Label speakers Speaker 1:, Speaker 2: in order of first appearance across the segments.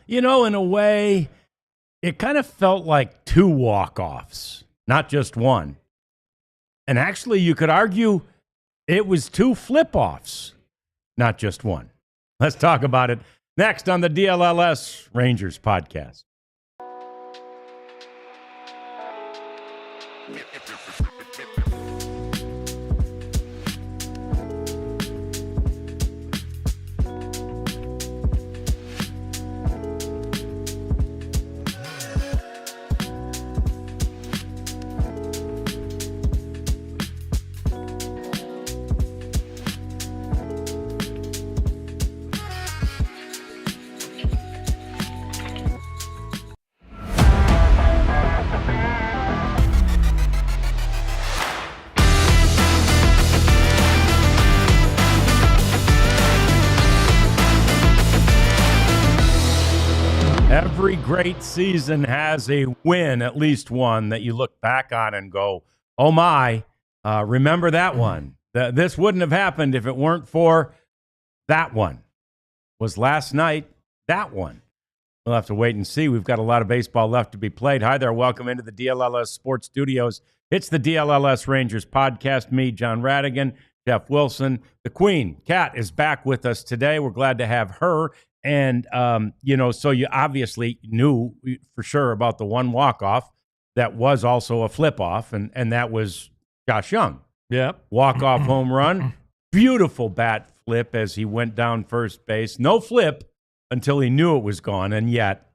Speaker 1: You know, in a way, it kind of felt like two walk-offs, not just one. And actually, you could argue it was two flip-offs, not just one. Let's talk about it next on the DLLS Rangers podcast. Every great season has a win, at least one, that you look back on and go, oh my, remember that one. This wouldn't have happened if it weren't for that one. Was last night that one? We'll have to wait and see. We've got a lot of baseball left to be played. Hi there. Welcome into the DLLS Sports Studios. It's the DLLS Rangers podcast. Me, John Radigan, Jeff Wilson. The Queen, Kat, is back with us today. We're glad to have her. And, so you obviously knew for sure about the one walk-off that was also a flip-off, and that was Josh Jung.
Speaker 2: Yep.
Speaker 1: Walk-off home run. Beautiful bat flip as he went down first base. No flip until he knew it was gone, and yet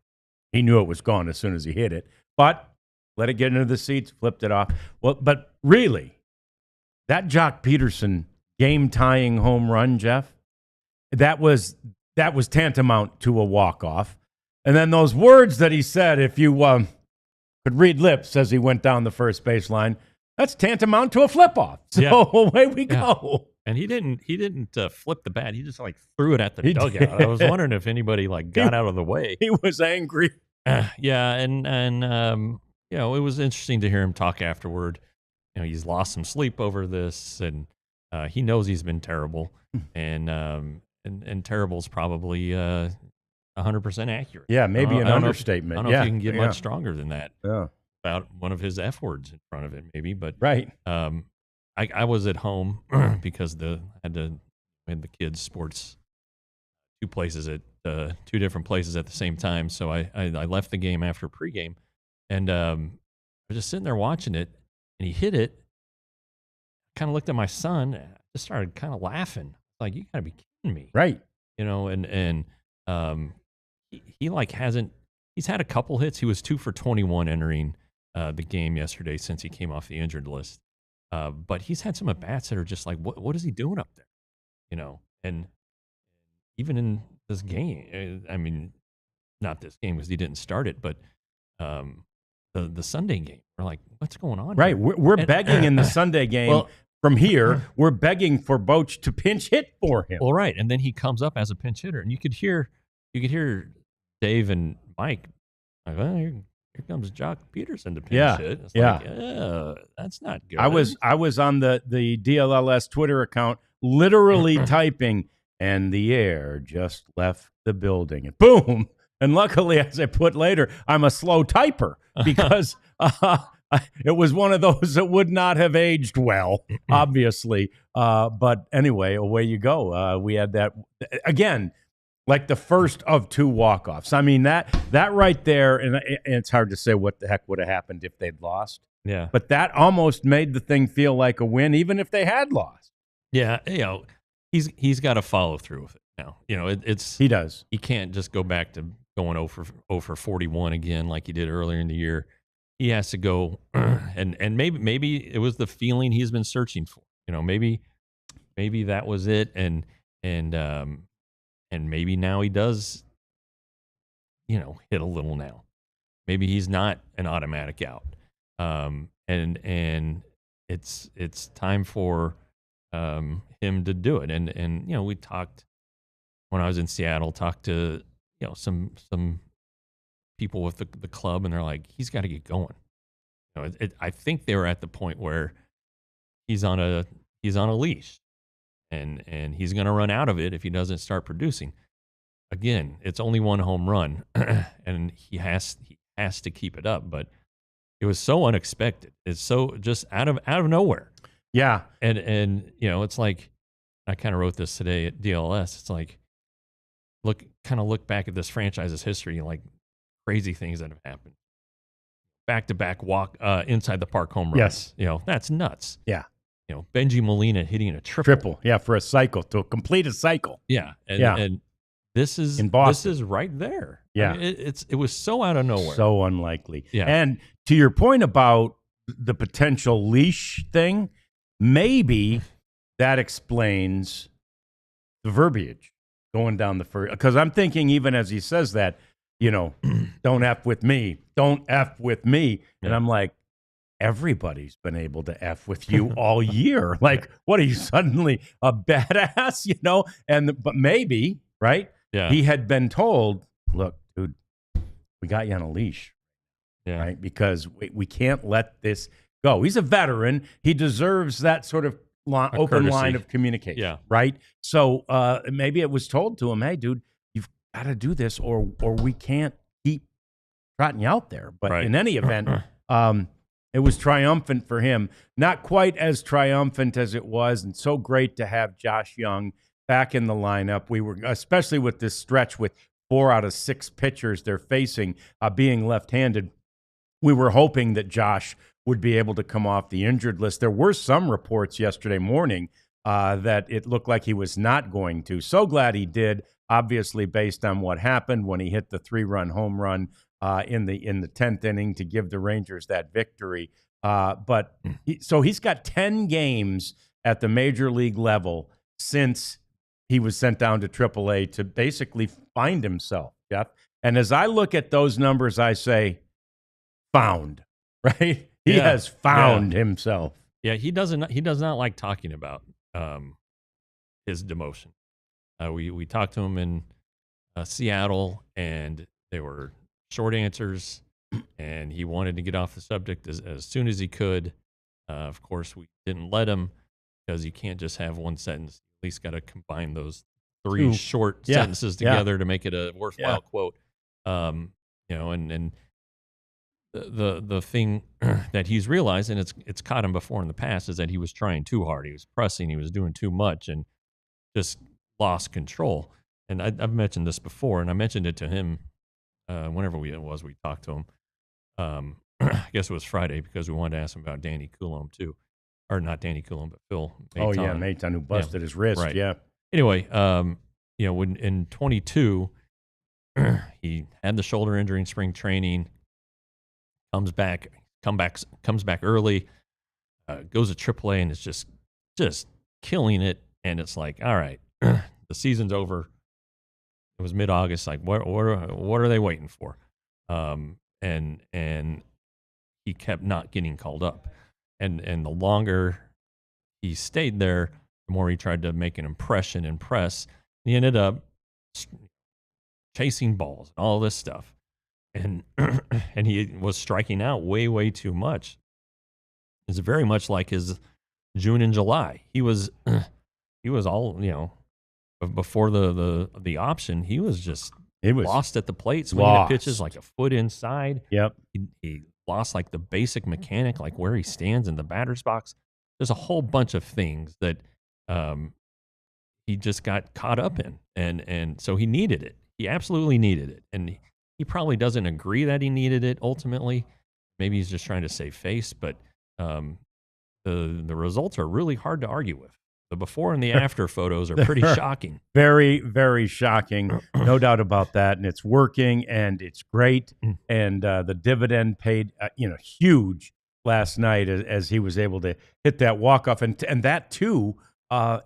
Speaker 1: he knew it was gone as soon as he hit it. But let it get into the seats, flipped it off. Well, but really, that Joc Pederson game-tying home run, Jeff, that was tantamount to a walk-off. And then those words that he said, if you could read lips as he went down the first baseline, that's tantamount to a flip-off. So away we go.
Speaker 2: And he didn't flip the bat. He just threw it at the dugout. I was wondering if anybody got out of the way.
Speaker 1: He was angry.
Speaker 2: And it was interesting to hear him talk afterward. He's lost some sleep over this, and he knows he's been terrible. And terrible's probably 100% accurate.
Speaker 1: Yeah, maybe an understatement.
Speaker 2: I don't know if you can get much stronger than that. Yeah. About one of his F words in front of it, maybe. But
Speaker 1: right.
Speaker 2: I was at home because we had the kids' sports two different places at the same time. So I left the game after pregame, and I was just sitting there watching it, and he hit it. Kind of looked at my son, just started kind of laughing. Like, you gotta be kidding me,
Speaker 1: right?
Speaker 2: He's had a couple hits. He was 2 for 21 entering the game yesterday since he came off the injured list. But he's had some at bats that are just like, what is he doing up there? And even in this game, I mean, not this game because he didn't start it, but the Sunday game, we're like, what's going on?
Speaker 1: Right, we're begging in the Sunday game.
Speaker 2: Well,
Speaker 1: from here, we're begging for Boch to pinch hit for him.
Speaker 2: Well, right, and then he comes up as a pinch hitter, and you could hear Dave and Mike like, well, here comes Joc Pederson to pinch hit. It's like, that's not good.
Speaker 1: I was on the DLLS Twitter account, literally typing, and the air just left the building, and boom. And luckily, as I put later, I'm a slow typer because it was one of those that would not have aged well, obviously. But anyway, away you go. We had that, again, like the first of two walk-offs. I mean, that right there, and it's hard to say what the heck would have happened if they'd lost.
Speaker 2: Yeah.
Speaker 1: But that almost made the thing feel like a win, even if they had lost.
Speaker 2: Yeah, he's got to follow through with it now.
Speaker 1: He does.
Speaker 2: He can't just go back to going 0 for 41 again like he did earlier in the year. He has to go, and maybe it was the feeling he's been searching for. Maybe that was it, and maybe now he does, hit a little now. Maybe he's not an automatic out, and it's time for him to do it. And we talked when I was in Seattle, talked to some people with the club, and they're like, he's got to get going. I think they were at the point where he's on a leash, and he's going to run out of it if he doesn't start producing. again, it's only one home run, and he has to keep it up. But it was so unexpected. It's so just out of nowhere.
Speaker 1: Yeah.
Speaker 2: And it's like, I kind of wrote this today at DLLS. It's like, look back at this franchise's history, like crazy things that have happened. Back-to-back walk inside the park home runs.
Speaker 1: Yes.
Speaker 2: That's nuts.
Speaker 1: Yeah.
Speaker 2: Benji Molina hitting a triple.
Speaker 1: Yeah, for a cycle, to complete a cycle.
Speaker 2: Yeah. And this is
Speaker 1: in Boston.
Speaker 2: This is right there.
Speaker 1: Yeah.
Speaker 2: I mean, it was so out of nowhere.
Speaker 1: So unlikely.
Speaker 2: Yeah.
Speaker 1: And to your point about the potential leash thing, maybe that explains the verbiage going down the first. Because I'm thinking, even as he says that, don't F with me. Don't F with me.
Speaker 2: Yeah.
Speaker 1: And I'm like, everybody's been able to F with you all year. Like, what are you suddenly a badass, but maybe, right?
Speaker 2: Yeah.
Speaker 1: He had been told, look, dude, we got you on a leash.
Speaker 2: Yeah.
Speaker 1: Right? Because we can't let this go. He's a veteran. He deserves that sort of open
Speaker 2: courtesy.
Speaker 1: line of communication.
Speaker 2: Yeah.
Speaker 1: Right? So maybe it was told to him, hey, dude, you've got to do this or we can't keep trotting you out there. But
Speaker 2: right.
Speaker 1: in any event, it was triumphant for him. Not quite as triumphant as it was, and so great to have Josh Jung back in the lineup. We were, especially with this stretch with 4 out of 6 pitchers they're facing being left-handed, we were hoping that Josh would be able to come off the injured list. There were some reports yesterday morning that it looked like he was not going to. So glad he did, obviously based on what happened when he hit the 3-run home run in the 10th inning to give the Rangers that victory. So he's got 10 games at the major league level since he was sent down to AAA to basically find himself, Jeff. And as I look at those numbers, I say, found, right? He has found himself.
Speaker 2: Yeah, he does not like talking about his demotion. We talked to him in Seattle, and they were short answers, and he wanted to get off the subject as soon as he could. Of course, we didn't let him because you can't just have one sentence. You at least got to combine those 3 short sentences together to make it a worthwhile quote. And the thing that he's realized, and it's caught him before in the past, is that he was trying too hard. He was pressing. He was doing too much, and just lost control. And I've mentioned this before, and I mentioned it to him whenever we talked to him. I guess it was Friday because we wanted to ask him about Danny Coulomb too, or not Danny Coulomb, but Phil Maton.
Speaker 1: Oh yeah, Maton, who busted his wrist.
Speaker 2: Right.
Speaker 1: Yeah.
Speaker 2: Anyway, when in 22, he had the shoulder injury in spring training. Comes back early, goes to AAA, and it's just killing it. And it's like, all right, the season's over. It was mid-August. Like, what are they waiting for? And he kept not getting called up. And the longer he stayed there, the more he tried to make an impression and press. He ended up chasing balls and all this stuff. And he was striking out way too much. It's very much like his June and July. He was all, before the option, he was lost at the plate, swinging at pitches like a foot inside.
Speaker 1: Yep.
Speaker 2: He lost like the basic mechanic, like where he stands in the batter's box. There's a whole bunch of things that he just got caught up in, and so he needed it. He absolutely needed it, and he probably doesn't agree that he needed it ultimately. Maybe he's just trying to save face, but the results are really hard to argue with. The before and the after photos are pretty shocking.
Speaker 1: Very, very shocking. No doubt about that. And it's working, and it's great. And the dividend paid, huge last night as he was able to hit that walk-off. And that, too,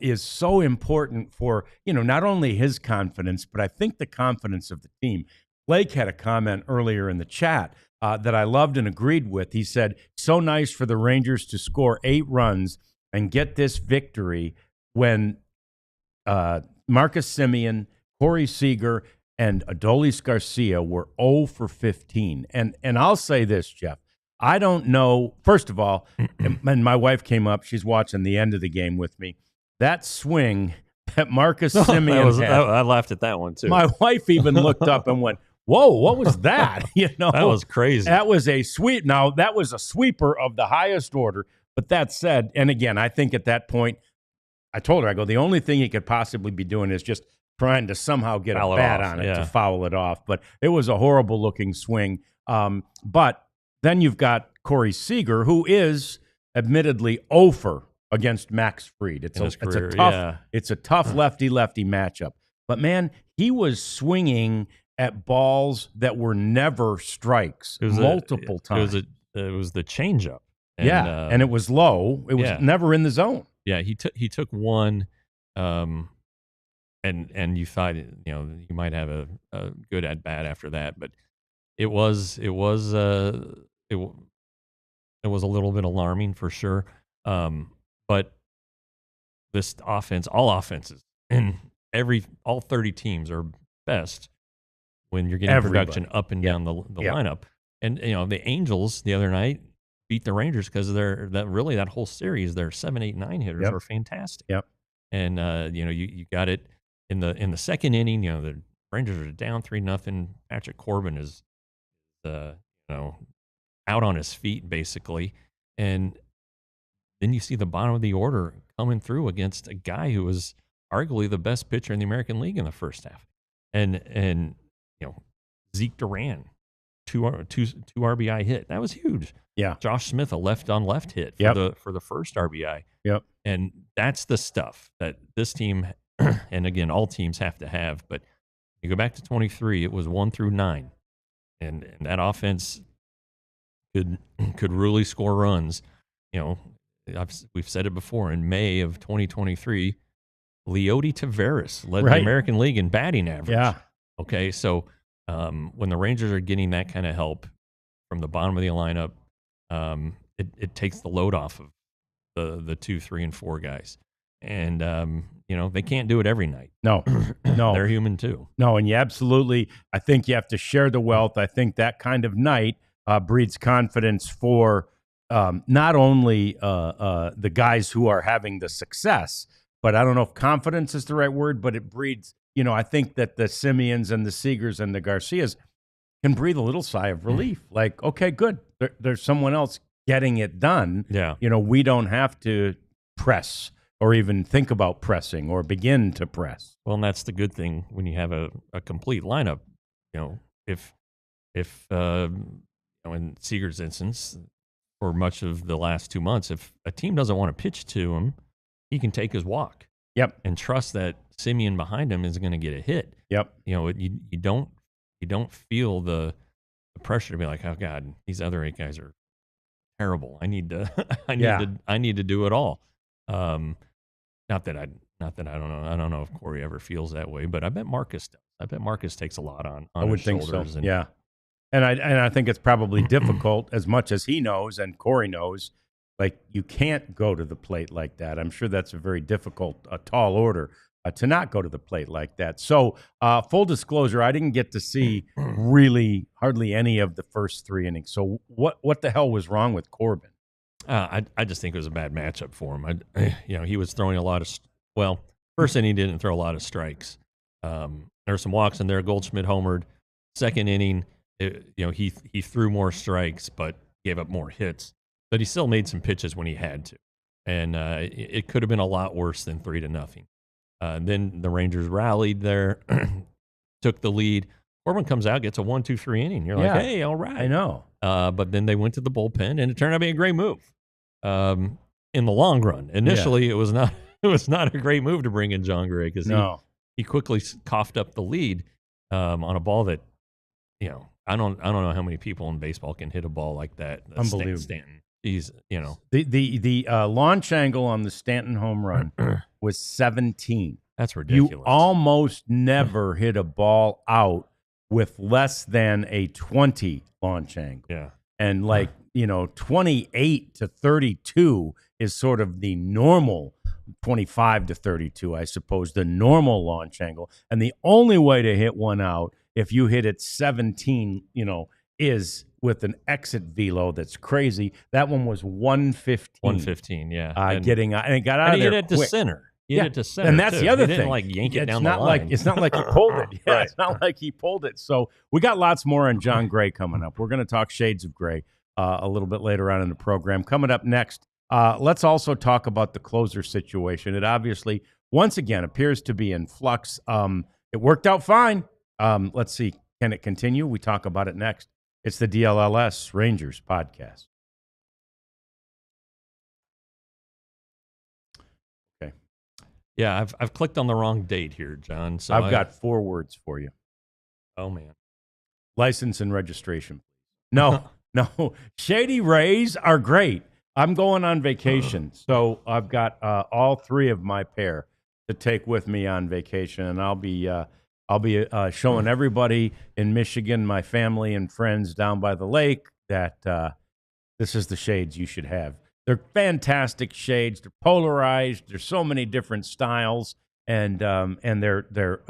Speaker 1: is so important for, not only his confidence, but I think the confidence of the team. Blake had a comment earlier in the chat that I loved and agreed with. He said, so nice for the Rangers to score 8 runs and get this victory when Marcus Semien, Corey Seager, and Adolis Garcia were 0 for 15. And I'll say this, Jeff. I don't know. First of all, and my wife came up. She's watching the end of the game with me. That swing that Marcus Semien had.
Speaker 2: I laughed at that one too.
Speaker 1: My wife even looked up and went, "Whoa, what was that?"
Speaker 2: That was crazy.
Speaker 1: That was a sweep. Now, that was a sweeper of the highest order. But that said, and again, I think at that point, I told her, I go, the only thing he could possibly be doing is just trying to somehow get a bat on it to foul it off. But it was a horrible looking swing. But then you've got Corey Seager, who is admittedly 0 against Max Fried. It's a tough lefty-lefty matchup. But man, he was swinging at balls that were never strikes multiple times.
Speaker 2: It was the changeup.
Speaker 1: And it was low. It was never in the zone.
Speaker 2: Yeah, he took one, and you thought you might have a good at bat after that, but it was a little bit alarming for sure. But this offense, all offenses, and all 30 teams are best when you're getting production up and down the lineup. And the Angels the other night beat the Rangers because that whole series, their 7, 8, 9 hitters were fantastic.
Speaker 1: Yep.
Speaker 2: And you got it in the second inning. The Rangers are down 3-0. Patrick Corbin is out on his feet basically, and then you see the bottom of the order coming through against a guy who was arguably the best pitcher in the American League in the first half, and Zeke Duran, two RBI hit. That was huge.
Speaker 1: Yeah.
Speaker 2: Josh Smith, a left on left hit for the first RBI.
Speaker 1: Yep.
Speaker 2: And that's the stuff that this team, and again, all teams have to have. But you go back to 23, it was 1 through 9, and that offense could really score runs. We've said it before. In May of 2023, Leody Taveras led the American League in batting average.
Speaker 1: Yeah.
Speaker 2: Okay, so when the Rangers are getting that kind of help from the bottom of the lineup, it takes the load off of the 2, 3, and 4 guys. And, they can't do it every night.
Speaker 1: No.
Speaker 2: They're human too.
Speaker 1: No, and I think you have to share the wealth. I think that kind of night breeds confidence for not only the guys who are having the success, but I don't know if confidence is the right word, but it breeds, I think that the Semiens and the Seagers and the Garcias can breathe a little sigh of relief. Like, okay, good. There's someone else getting it done.
Speaker 2: Yeah.
Speaker 1: We don't have to press or even think about pressing or begin to press.
Speaker 2: Well, and that's the good thing when you have a complete lineup. If in Seager's instance, for much of the last 2 months, if a team doesn't want to pitch to him, he can take his walk.
Speaker 1: Yep.
Speaker 2: And trust that Semien behind him is going to get a hit.
Speaker 1: Yep.
Speaker 2: You don't feel the pressure to be like, oh God, these other 8 guys are terrible. I need to do it all. Not that I don't know. I don't know if Corey ever feels that way, but I bet Marcus does. I bet Marcus takes a lot on
Speaker 1: I would
Speaker 2: his
Speaker 1: think
Speaker 2: shoulders.
Speaker 1: so. Yeah. And I think it's probably difficult, as much as he knows and Corey knows, like, you can't go to the plate like that. I'm sure that's a very difficult, tall order to not go to the plate like that. So full disclosure, I didn't get to see really hardly any of the first 3 innings. So what the hell was wrong with Corbin?
Speaker 2: I just think it was a bad matchup for him. He was throwing a lot of first inning he didn't throw a lot of strikes. There were some walks in there. Goldschmidt homered. Second inning, he threw more strikes but gave up more hits. But he still made some pitches when he had to, and it could have been a lot worse than 3-0. Then the Rangers rallied there, took the lead. Corbin comes out, gets a 1, 2, 3 inning. You're like, hey, all right.
Speaker 1: I know.
Speaker 2: But then they went to the bullpen, and it turned out to be a great move. In the long run, initially it was not a great move to bring in John Gray because he quickly coughed up the lead on a ball that I don't know how many people in baseball can hit a ball like that.
Speaker 1: Unbelievable.
Speaker 2: Stanton. He's
Speaker 1: the launch angle on the Stanton home run was 17.
Speaker 2: That's ridiculous.
Speaker 1: You almost never hit a ball out with less than a 20 launch angle.
Speaker 2: Yeah.
Speaker 1: And 28 to 32 is sort of the normal, 25 to 32, I suppose, the normal launch angle. And the only way to hit one out, if you hit it 17, is with an exit velo that's crazy. That one was 115.
Speaker 2: 115, yeah.
Speaker 1: And it got out of there
Speaker 2: quick. To center. He hit it to center,
Speaker 1: and that's
Speaker 2: too.
Speaker 1: the other
Speaker 2: He didn't,
Speaker 1: thing.
Speaker 2: like, yank it
Speaker 1: It's
Speaker 2: down
Speaker 1: not
Speaker 2: the line.
Speaker 1: it's not like he pulled it. Yeah,
Speaker 2: Right.
Speaker 1: It's not like he pulled it. So we got lots more on Jon Gray coming up. We're going to talk shades of gray a little bit later on in the program. Coming up next, let's also talk about the closer situation. It obviously, once again, appears to be in flux. It worked out fine. Let's see. Can it continue? We talk about it next. It's the DLLS Rangers podcast. Okay.
Speaker 2: Yeah, I've clicked on the wrong date here, John. So
Speaker 1: I've got 4 words for you.
Speaker 2: Oh, man.
Speaker 1: License and registration. No, no. Shady Rays are great. I'm going on vacation, so I've got all 3 of my pair to take with me on vacation, and I'll be showing everybody in Michigan, my family and friends down by the lake, that this is the shades you should have. They're fantastic shades. They're polarized. There's so many different styles, and they're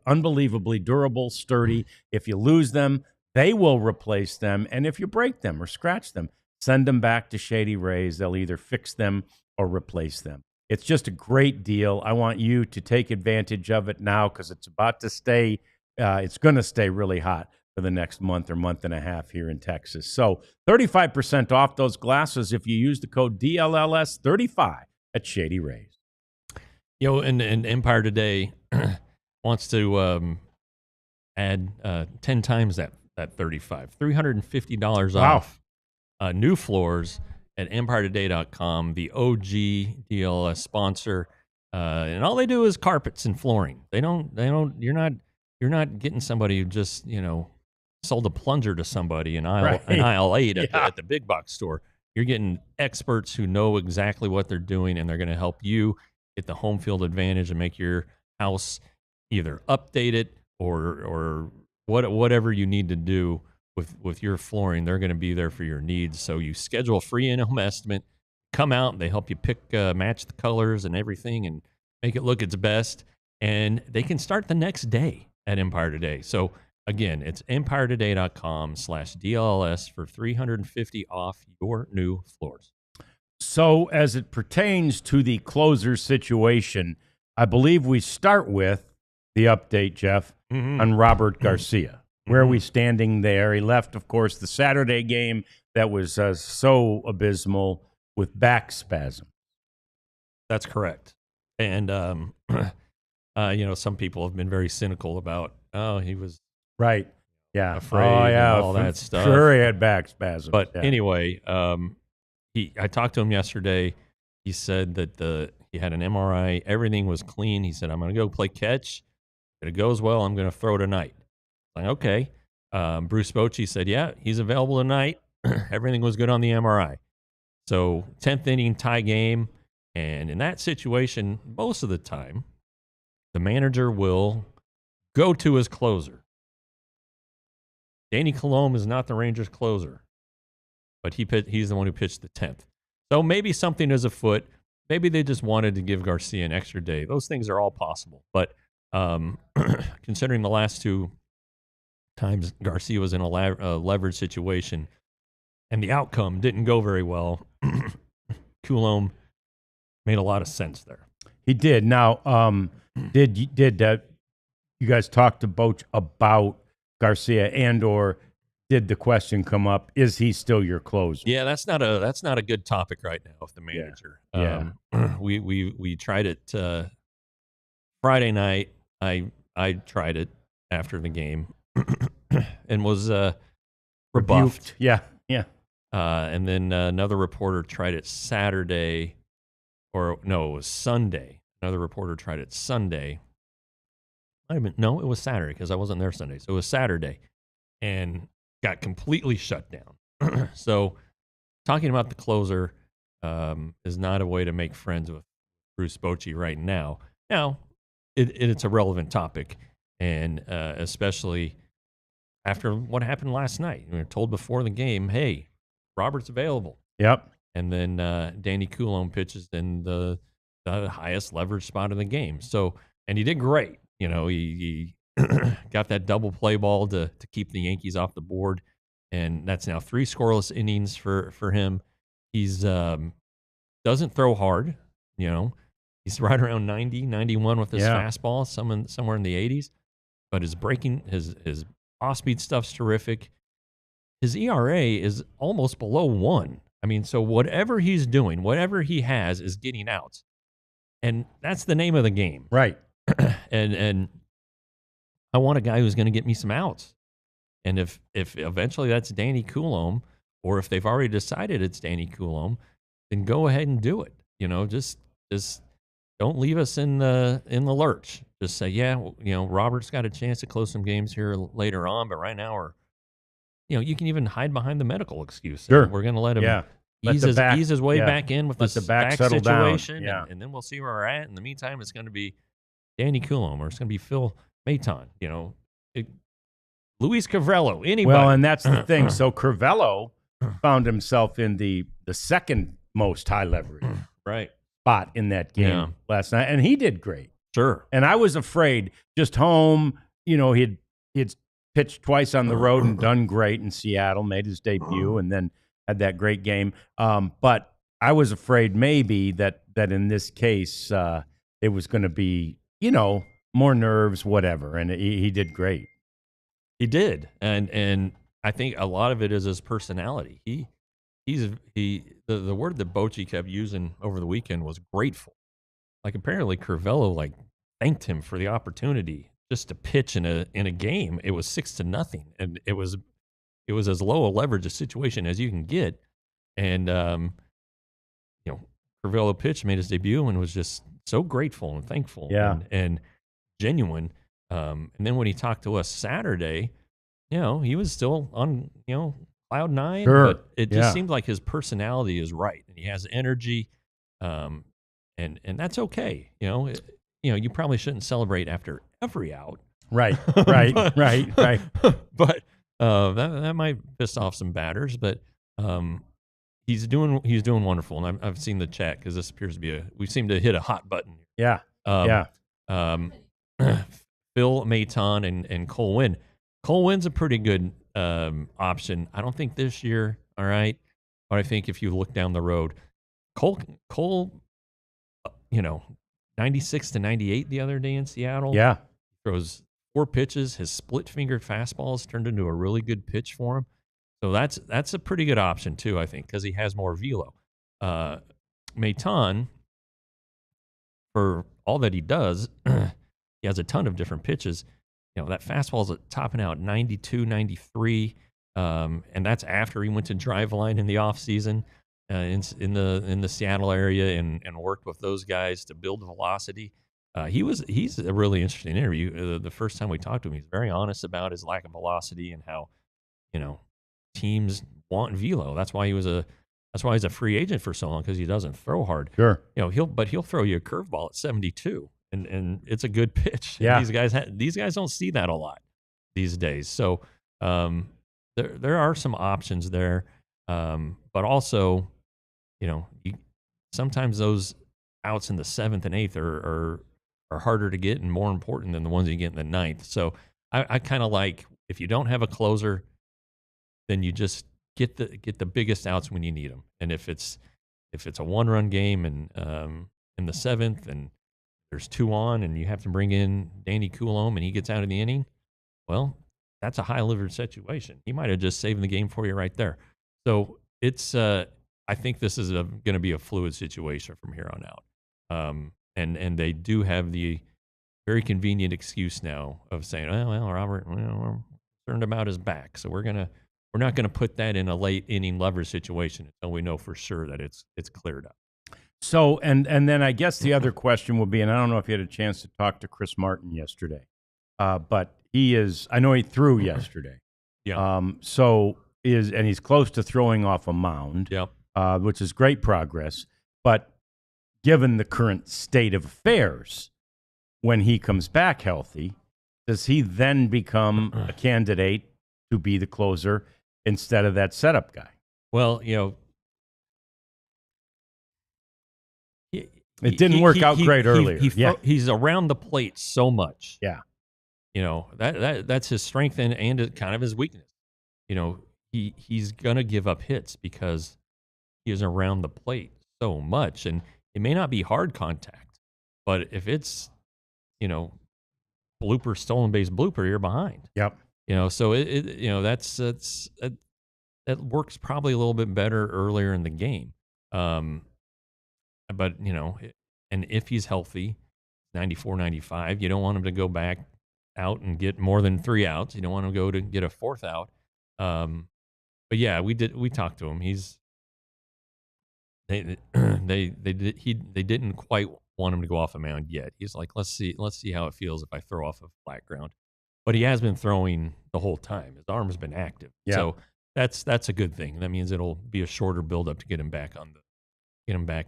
Speaker 1: unbelievably durable, sturdy. If you lose them, they will replace them, and if you break them or scratch them, send them back to Shady Rays. They'll either fix them or replace them. It's just a great deal. I want you to take advantage of it now because it's about to stay. It's going to stay really hot for the next month or month and a half here in Texas. So 35% off those glasses if you use the code DLLS35 at Shady Rays.
Speaker 2: And Empire Today wants to add 10 times that 35, $350 off new floors at EmpireToday.com, the OG DLS sponsor, and all they do is carpets and flooring. You're not getting somebody who just sold a plunger to somebody in aisle 8 at the big box store. You're getting experts who know exactly what they're doing, and they're going to help you get the home field advantage and make your house either update it or whatever you need to do with your flooring. They're going to be there for your needs. So you schedule a free in-home estimate, come out, they help you match the colors and everything and make it look its best. And they can start the next day at Empire Today. So again, it's EmpireToday.com/DLLS for $350 off your new floors.
Speaker 1: So as it pertains to the closer situation, I believe we start with the update, Jeff, on Robert Garcia. Where are we standing there? He left, of course, the Saturday game that was so abysmal with back spasm.
Speaker 2: That's correct. And, some people have been very cynical about, he was
Speaker 1: afraid
Speaker 2: and all that stuff.
Speaker 1: Sure, he had back spasm.
Speaker 2: But anyway, I talked to him yesterday. He said that he had an MRI. Everything was clean. He said, I'm going to go play catch. If it goes well, I'm going to throw tonight. Like, okay. Bruce Bochy said, yeah, he's available tonight. Everything was good on the MRI. So 10th inning tie game. And in that situation, most of the time, the manager will go to his closer. Danny Colomb is not the Rangers closer, but he's the one who pitched the 10th. So maybe something is afoot. Maybe they just wanted to give Garcia an extra day. Those things are all possible. But considering the last 2 times Garcia was in a leverage situation and the outcome didn't go very well, Coulomb made a lot of sense there.
Speaker 1: He did. Now, did you guys talk to Boch about Garcia, and or did the question come up, is he still your closer?
Speaker 2: Yeah, that's not a good topic right now with the manager.
Speaker 1: Yeah.
Speaker 2: We tried it Friday night. I tried it after the game and was rebuffed.
Speaker 1: Yeah.
Speaker 2: And then another reporter tried it Saturday, or no, it was Sunday. Another reporter tried it Sunday. No, it was Saturday because I wasn't there Sunday. So it was Saturday and got completely shut down. So talking about the closer is not a way to make friends with Bruce Bochy right now. Now, it's a relevant topic, and especially after what happened last night. We were told before the game, hey, Robert's available.
Speaker 1: Yep.
Speaker 2: And then Danny Coulomb pitches in the highest leverage spot of the game. So, and he did great. He got that double play ball to keep the Yankees off the board, and that's now 3 scoreless innings for him. He's doesn't throw hard, He's right around 90, 91 with his
Speaker 1: Yeah.
Speaker 2: fastball, somewhere in the 80s. But his breaking, his off-speed stuff's terrific. His ERA is almost below 1. I mean, so whatever he's doing, whatever he has is getting outs. And that's the name of the game.
Speaker 1: Right.
Speaker 2: And I want a guy who's going to get me some outs. And if eventually that's Danny Coulombe, or if they've already decided it's Danny Coulombe, then go ahead and do it. You know, just don't leave us in the lurch. Just say, yeah, you know, Robert's got a chance to close some games here later on, but right now you can even hide behind the medical excuse.
Speaker 1: Sure.
Speaker 2: We're going to let him ease his way back in with this back situation, and then we'll see where we're at. In the meantime, it's going to be Danny Coulombe, or it's going to be Phil Maton. You know, Luis Cavallo, anybody.
Speaker 1: Well, and that's the thing. So Cavallo found himself in the second most high leverage spot in that game last night, and he did great.
Speaker 2: Sure.
Speaker 1: And I was afraid, just home, you know, he'd pitched twice on the road and done great in Seattle, made his debut, and then had that great game. But I was afraid maybe that in this case it was going to be, you know, more nerves, whatever. And he did great.
Speaker 2: He did, and I think a lot of it is his personality. The word that Bochy kept using over the weekend was grateful. Like, apparently Curvello thanked him for the opportunity just to pitch in a game. It was 6-0, and it was as low a leverage a situation as you can get. And you know, Curvello pitched, made his debut, and was just so grateful and thankful and genuine. And then when he talked to us Saturday, you know, he was still on, you know, cloud nine, but it just seemed like his personality is right, and he has energy, and that's okay. You know, you probably shouldn't celebrate after every out.
Speaker 1: Right.
Speaker 2: But
Speaker 1: Right.
Speaker 2: that might piss off some batters, but he's doing wonderful, and I've seen the chat, because this appears to be we seem to hit a hot button.
Speaker 1: Yeah.
Speaker 2: Phil Maton and Cole Winn. Cole Winn's a pretty good option. I don't think this year, all right, but I think if you look down the road, Cole, you know, 96-98 the other day in Seattle.
Speaker 1: Yeah.
Speaker 2: Throws 4 pitches. His split-fingered fastball has turned into a really good pitch for him. So that's a pretty good option too, I think, because he has more velo. Maton, for all that he does, he has a ton of different pitches. You know, that fastball is topping out 92, 93, and that's after he went to Driveline in the offseason in the Seattle area and worked with those guys to build velocity. He's a really interesting interview. The first time we talked to him, he's very honest about his lack of velocity and how, you know, teams want velo. That's why he's a free agent for so long, because he doesn't throw hard.
Speaker 1: Sure.
Speaker 2: You know, he'll throw you a curveball at 72, and it's a good pitch.
Speaker 1: Yeah.
Speaker 2: These guys don't see that a lot these days. So there are some options there, but also, you know, sometimes those outs in the 7th and 8th are harder to get and more important than the ones you get in the 9th. So I kind of like, if you don't have a closer, then you just get the biggest outs when you need them. And if it's a 1-run game and in the 7th and there's 2 on and you have to bring in Danny Coulombe and he gets out of the inning, well, that's a high leverage situation. He might have just saved the game for you right there. So it's I think this is going to be a fluid situation from here on out. And they do have the very convenient excuse now of saying, oh, well, Robert, we're concerned about his back, so we're not going to put that in a late inning leverage situation until we know for sure that it's cleared up.
Speaker 1: So, and then I guess the other question would be, and I don't know if you had a chance to talk to Chris Martin yesterday, but I know he threw yesterday.
Speaker 2: Yeah.
Speaker 1: And he's close to throwing off a mound.
Speaker 2: Yep.
Speaker 1: Which is great progress. But given the current state of affairs, when he comes back healthy, does he then become a candidate to be the closer instead of that setup guy?
Speaker 2: Well, you know,
Speaker 1: it didn't work out great earlier.
Speaker 2: He's around the plate so much.
Speaker 1: Yeah.
Speaker 2: You know, that's his strength and kind of his weakness. You know, he's going to give up hits because he is around the plate so much. And it may not be hard contact, But if it's, you know, blooper, stolen base blooper, you're behind.
Speaker 1: Yep.
Speaker 2: You know, so that works probably a little bit better earlier in the game. But and if he's healthy, 94, 95, you don't want him to go back out and get more than 3 outs. You don't want him to go to get a 4th out. But yeah, we talked to him. They didn't quite want him to go off a mound yet. He's like, let's see how it feels if I throw off of flat ground. But he has been throwing the whole time. His arm has been active.
Speaker 1: Yeah.
Speaker 2: So that's a good thing. That means it'll be a shorter buildup to get him back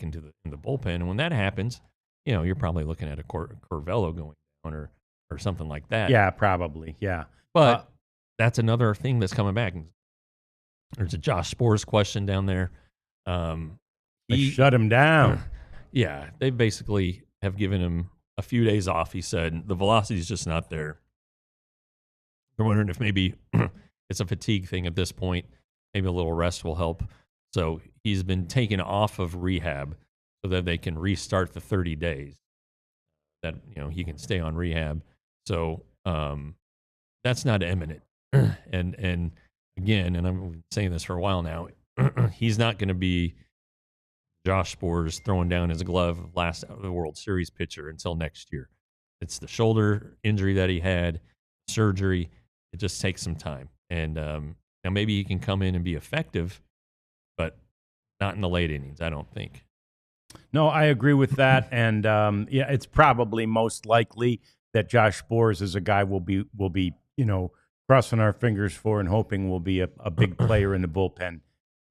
Speaker 2: into the bullpen. And when that happens, you're probably looking at a Corvello going down or something like that.
Speaker 1: Yeah, probably. Yeah.
Speaker 2: But that's another thing that's coming back. There's a Josh Spores question down there.
Speaker 1: They shut him down.
Speaker 2: Yeah, they basically have given him a few days off. He said the velocity is just not there. They're wondering if maybe it's a fatigue thing at this point. Maybe a little rest will help. So he's been taken off of rehab so that they can restart the 30 days that he can stay on rehab. So that's not imminent. And again, and I'm saying this for a while now, he's not going to be Josh Spores throwing down his glove last out of the World Series pitcher until next year. It's the shoulder injury that he had, surgery. It just takes some time. And now maybe he can come in and be effective, but not in the late innings, I don't think.
Speaker 1: No, I agree with that. And yeah, it's probably most likely that Josh Spores is a guy we'll be crossing our fingers for and hoping will be a big player in the bullpen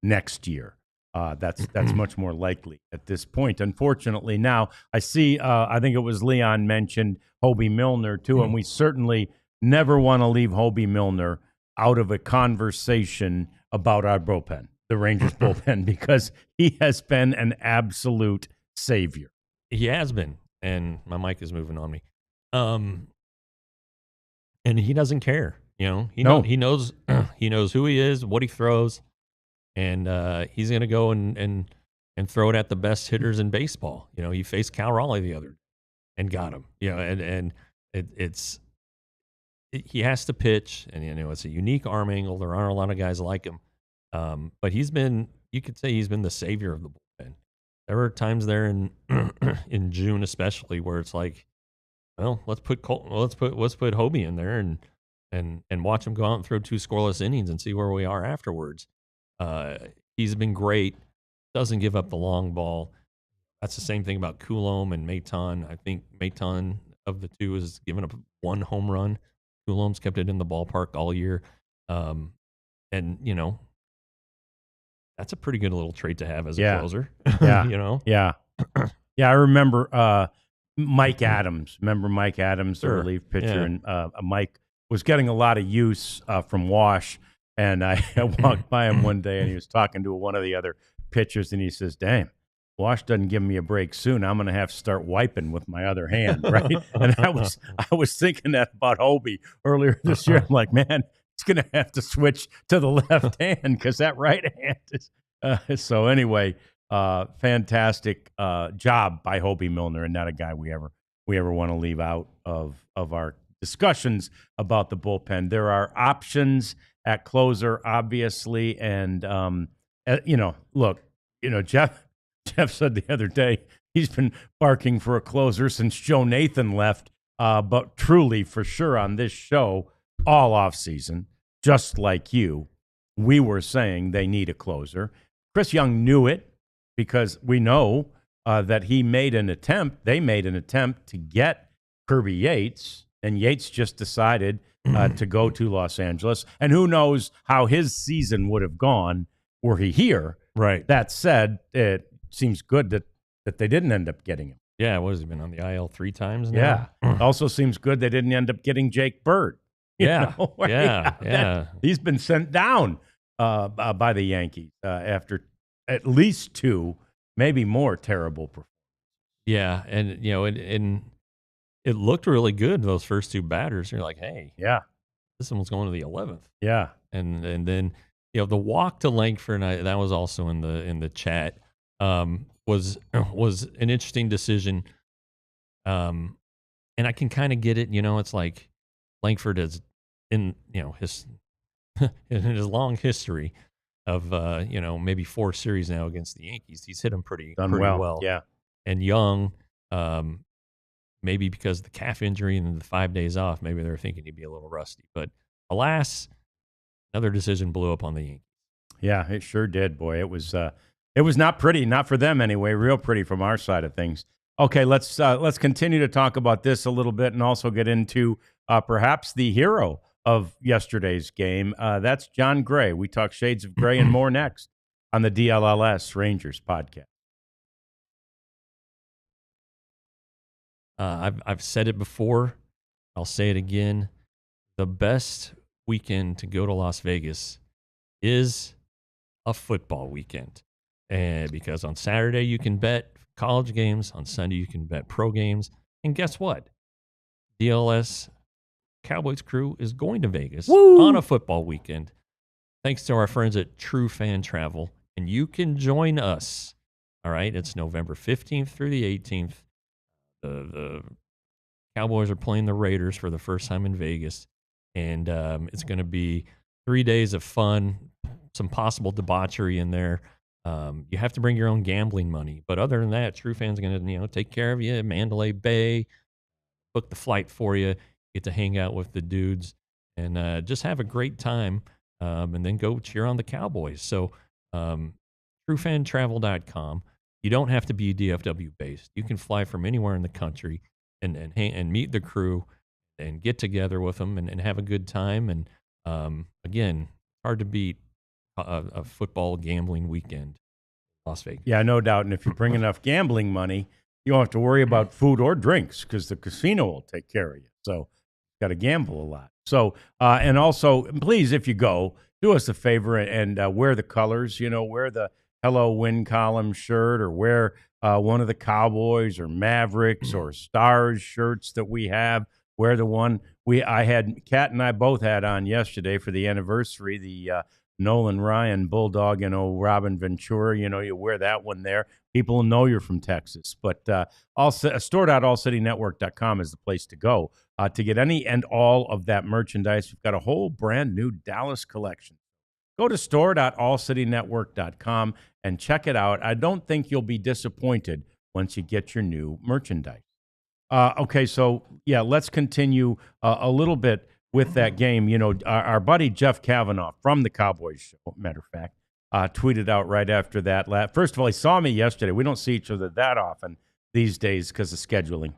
Speaker 1: next year. That's much more likely at this point. Unfortunately, now I see. I think it was Leon mentioned Hobie Milner too, and we certainly never want to leave Hobie Milner out of a conversation about our bullpen, the Rangers bullpen, because he has been an absolute savior.
Speaker 2: He has been, and my mic is moving on me. And he doesn't care. He knows who he is, what he throws. And he's going to go and throw it at the best hitters in baseball. He faced Cal Raleigh the other day and got him. He has to pitch, and it's a unique arm angle. There aren't a lot of guys like him, but you could say he's been the savior of the bullpen. There were times there in in June, especially, where it's like, well, let's put Hobie in there and watch him go out and throw 2 scoreless innings and see where we are afterwards. He's been great. Doesn't give up the long ball. That's the same thing about Coulomb and Maton. I think Maton of the two has given up 1 home run. Coulomb's kept it in the ballpark all year. And that's a pretty good little trait to have as a closer.
Speaker 1: Yeah. Yeah. Yeah. I remember Mike Adams. Remember Mike Adams, the relief pitcher, and Mike was getting a lot of use from Wash. And I walked by him one day, and he was talking to one of the other pitchers, and he says, "Damn, Wash doesn't give me a break soon. I'm going to have to start wiping with my other hand," right? And I was thinking that about Hobie earlier this year. I'm like, man, he's going to have to switch to the left hand because that right hand is. So anyway, fantastic job by Hobie Milner, and not a guy we ever want to leave out of our discussions about the bullpen. There are options at closer, obviously, and look, Jeff said the other day he's been barking for a closer since Joe Nathan left, but truly, for sure, on this show all offseason, just like you, we were saying they need a closer. Chris Young knew it because we know that they made an attempt to get Kirby Yates, and Yates just decided to go to Los Angeles. And who knows how his season would have gone were he here.
Speaker 2: Right.
Speaker 1: That said, it seems good that they didn't end up getting him.
Speaker 2: Yeah, what has he been on the IL 3 times now?
Speaker 1: Yeah. Also seems good they didn't end up getting Jake Bird.
Speaker 2: Yeah.
Speaker 1: He's been sent down by the Yankees after at least 2, maybe more terrible performances.
Speaker 2: Yeah, and and it looked really good, those first 2 batters. You're like, hey, this one's going to the 11th.
Speaker 1: Yeah.
Speaker 2: And then the walk to Langford, and that was also in the chat, was an interesting decision. And I can kind of get it. It's like Langford is in, his in his long history of maybe 4 series now against the Yankees. He's hit them pretty well.
Speaker 1: Yeah.
Speaker 2: And Jung, maybe because of the calf injury and the 5 days off, maybe they're thinking he'd be a little rusty. But alas, another decision blew up on the Yankees.
Speaker 1: Yeah, it sure did, boy. It was not pretty, not for them anyway. Real pretty from our side of things. Okay, let's continue to talk about this a little bit and also get into perhaps the hero of yesterday's game. That's John Gray. We talk shades of gray and more next on the DLLS Rangers podcast.
Speaker 2: I've said it before. I'll say it again. The best weekend to go to Las Vegas is a football weekend. And because on Saturday you can bet college games, on Sunday you can bet pro games. And guess what? DLS Cowboys crew is going to Vegas on a football weekend. Thanks to our friends at True Fan Travel. And you can join us. All right. It's November 15th through the 18th. The Cowboys are playing the Raiders for the first time in Vegas. And it's going to be 3 days of fun, some possible debauchery in there. You have to bring your own gambling money. But other than that, True Fan's going to take care of you. Mandalay Bay, book the flight for you, get to hang out with the dudes, and just have a great time, and then go cheer on the Cowboys. So TrueFanTravel.com. You don't have to be DFW based. You can fly from anywhere in the country and meet the crew and get together with them and have a good time. And again, hard to beat a football gambling weekend in Las Vegas.
Speaker 1: Yeah, no doubt. And if you bring enough gambling money, you don't have to worry about food or drinks because the casino will take care of you. So you got to gamble a lot. So, and also, please, if you go, do us a favor and wear the colors, wear the Hello Win Column shirt or wear one of the Cowboys or Mavericks or Stars shirts that we have. Wear the one Kat and I both had on yesterday for the anniversary, the Nolan Ryan Bulldog, Robin Ventura, you wear that one there. People know you're from Texas. But store.allcitynetwork.com is the place to go to get any and all of that merchandise. We've got a whole brand new Dallas collection. Go to store.allcitynetwork.com and check it out. I don't think you'll be disappointed once you get your new merchandise. Okay, so, yeah, let's continue a little bit with that game. Our buddy Jeff Kavanaugh from the Cowboys show, matter of fact, tweeted out right after that. First of all, he saw me yesterday. We don't see each other that often these days because of scheduling.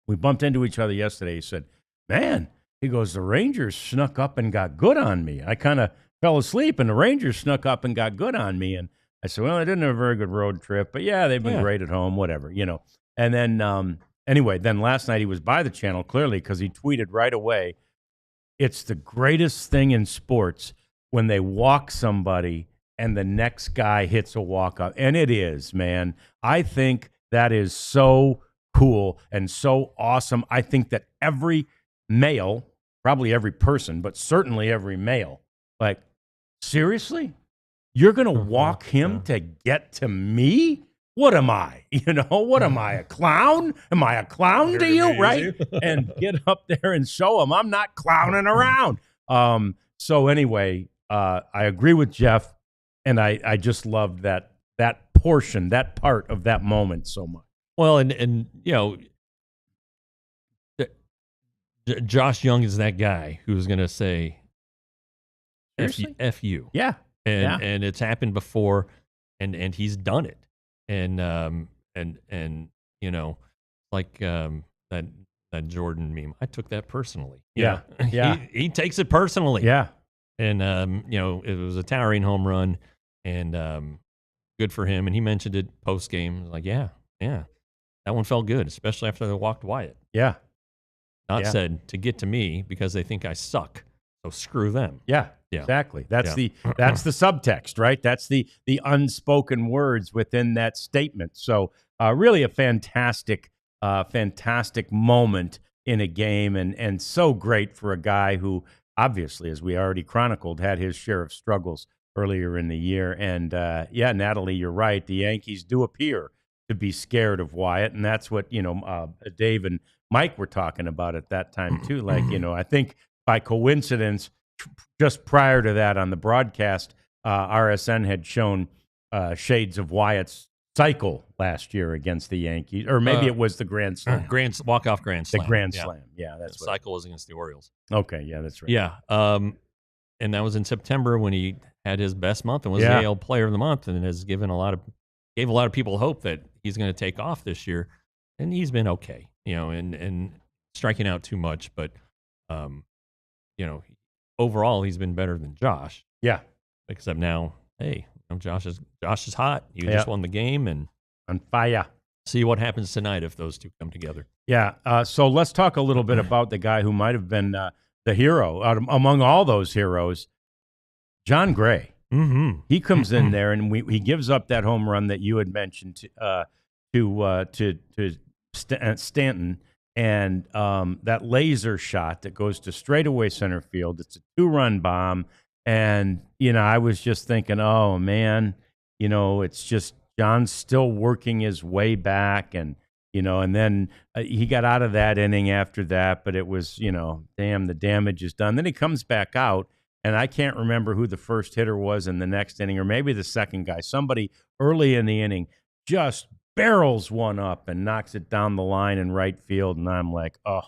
Speaker 1: We bumped into each other yesterday. He said, man, he goes, the Rangers snuck up and got good on me. I kind of fell asleep, and the Rangers snuck up and got good on me. And I said, well, I didn't have a very good road trip, but, yeah, they've been great at home, whatever, And then anyway, then last night he was by the channel, clearly, because he tweeted right away, it's the greatest thing in sports when they walk somebody and the next guy hits a walk-up. And it is, man. I think that is so cool and so awesome. I think that every male, probably every person, but certainly every male, like, seriously? You're going to walk him to get to me? What am I? What am I, a clown? Am I a clown to you, right? And get up there and show him I'm not clowning around. So anyway, I agree with Jeff, and I just loved that portion, that part of that moment so much.
Speaker 2: Well, and Josh Jung is that guy who's going to say, F you.
Speaker 1: Yeah.
Speaker 2: And it's happened before, and he's done it. And like that Jordan meme, I took that personally.
Speaker 1: Yeah.
Speaker 2: He takes it personally.
Speaker 1: Yeah.
Speaker 2: And it was a towering home run, and good for him. And he mentioned it post game, like, yeah, that one felt good, especially after they walked Wyatt.
Speaker 1: Yeah.
Speaker 2: Not said to get to me because they think I suck. So screw them.
Speaker 1: Yeah. Exactly. That's the subtext, right? That's the unspoken words within that statement. So really a fantastic moment in a game, and so great for a guy who obviously, as we already chronicled, had his share of struggles earlier in the year. And Natalie, you're right. The Yankees do appear to be scared of Wyatt, and that's what Dave and Mike were talking about at that time too. Like I think by coincidence, just prior to that on the broadcast, RSN had shown shades of Wyatt's cycle last year against the Yankees, or maybe it was the Grand Slam.
Speaker 2: Walk-off Grand Slam.
Speaker 1: The Grand Slam, yeah. That's
Speaker 2: the cycle was against the Orioles.
Speaker 1: Okay, yeah, that's right.
Speaker 2: Yeah, and that was in September when he had his best month and was the AL Player of the Month, and has gave a lot of people hope that he's going to take off this year, and he's been okay, and striking out too much, but overall he's been better than Josh.
Speaker 1: Yeah,
Speaker 2: except now, hey. Josh is hot. You just won the game, and
Speaker 1: on fire.
Speaker 2: See what happens tonight if those two come together.
Speaker 1: Yeah. So let's talk a little bit about the guy who might have been the hero among all those heroes, Jon Gray.
Speaker 2: Mm-hmm.
Speaker 1: He comes in there and he gives up that home run that you had mentioned to Stanton, and that laser shot that goes to straightaway center field. It's a 2-run bomb. And, I was just thinking, oh, man, it's just John's still working his way back. And, and then he got out of that inning after that. But it was, damn, the damage is done. Then he comes back out. And I can't remember who the first hitter was in the next inning, or maybe the second guy. Somebody early in the inning just barrels one up and knocks it down the line in right field. And I'm like, oh,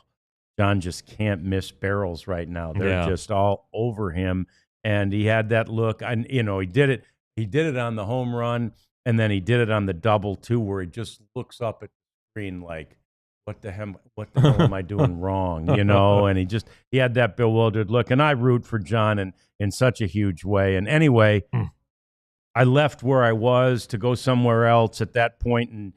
Speaker 1: John just can't miss barrels right now. They're just all over him. And he had that look, and he did it. He did it on the home run, and then he did it on the double too, where he just looks up at the screen like, "What the hell am I doing wrong?" And he had that bewildered look. And I root for John in such a huge way. And anyway, I left where I was to go somewhere else at that point, and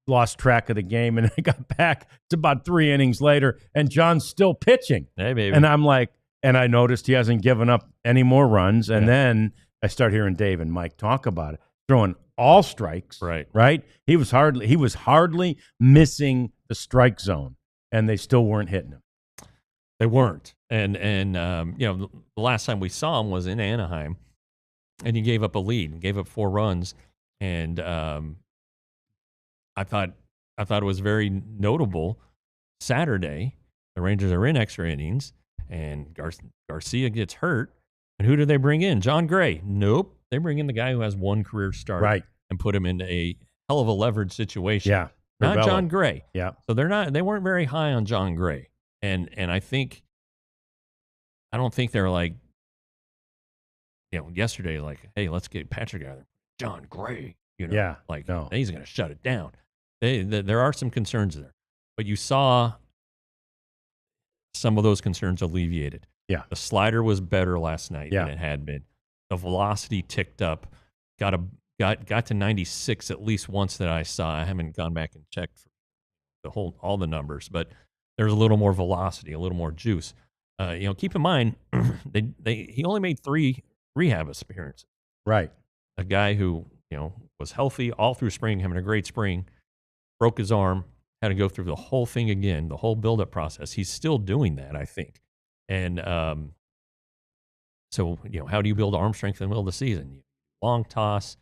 Speaker 1: lost track of the game. And I got back. It's about 3 innings later, and John's still pitching.
Speaker 2: Hey, baby.
Speaker 1: And I'm like. And I noticed he hasn't given up any more runs. And then I start hearing Dave and Mike talk about it, throwing all strikes. Right. He was hardly missing the strike zone, and they still weren't hitting him.
Speaker 2: They weren't. And the last time we saw him was in Anaheim, and he gave up a lead, and gave up 4 runs. And I thought it was very notable. Saturday, the Rangers are in extra innings. And Garcia gets hurt. And who do they bring in? Jon Gray. Nope. They bring in the guy who has 1 career start and put him into a hell of a leverage situation.
Speaker 1: Yeah.
Speaker 2: Not Jon Gray.
Speaker 1: Yeah.
Speaker 2: So they weren't very high on Jon Gray. And I don't think they're like, yesterday, like, hey, let's get Patrick out of there. Jon Gray. He's going to shut it down. There are some concerns there. But you saw some of those concerns alleviated.
Speaker 1: Yeah.
Speaker 2: The slider was better last night than it had been. The velocity ticked up, got to 96 at least once that I saw. I haven't gone back and checked for all the numbers, but there's a little more velocity, a little more juice. Keep in mind, he only made 3 rehab appearances.
Speaker 1: Right.
Speaker 2: A guy who, was healthy all through spring, having a great spring, broke his arm, had to go through the whole thing again, the whole build-up process. He's still doing that, I think. And so, how do you build arm strength in the middle of the season? Long toss,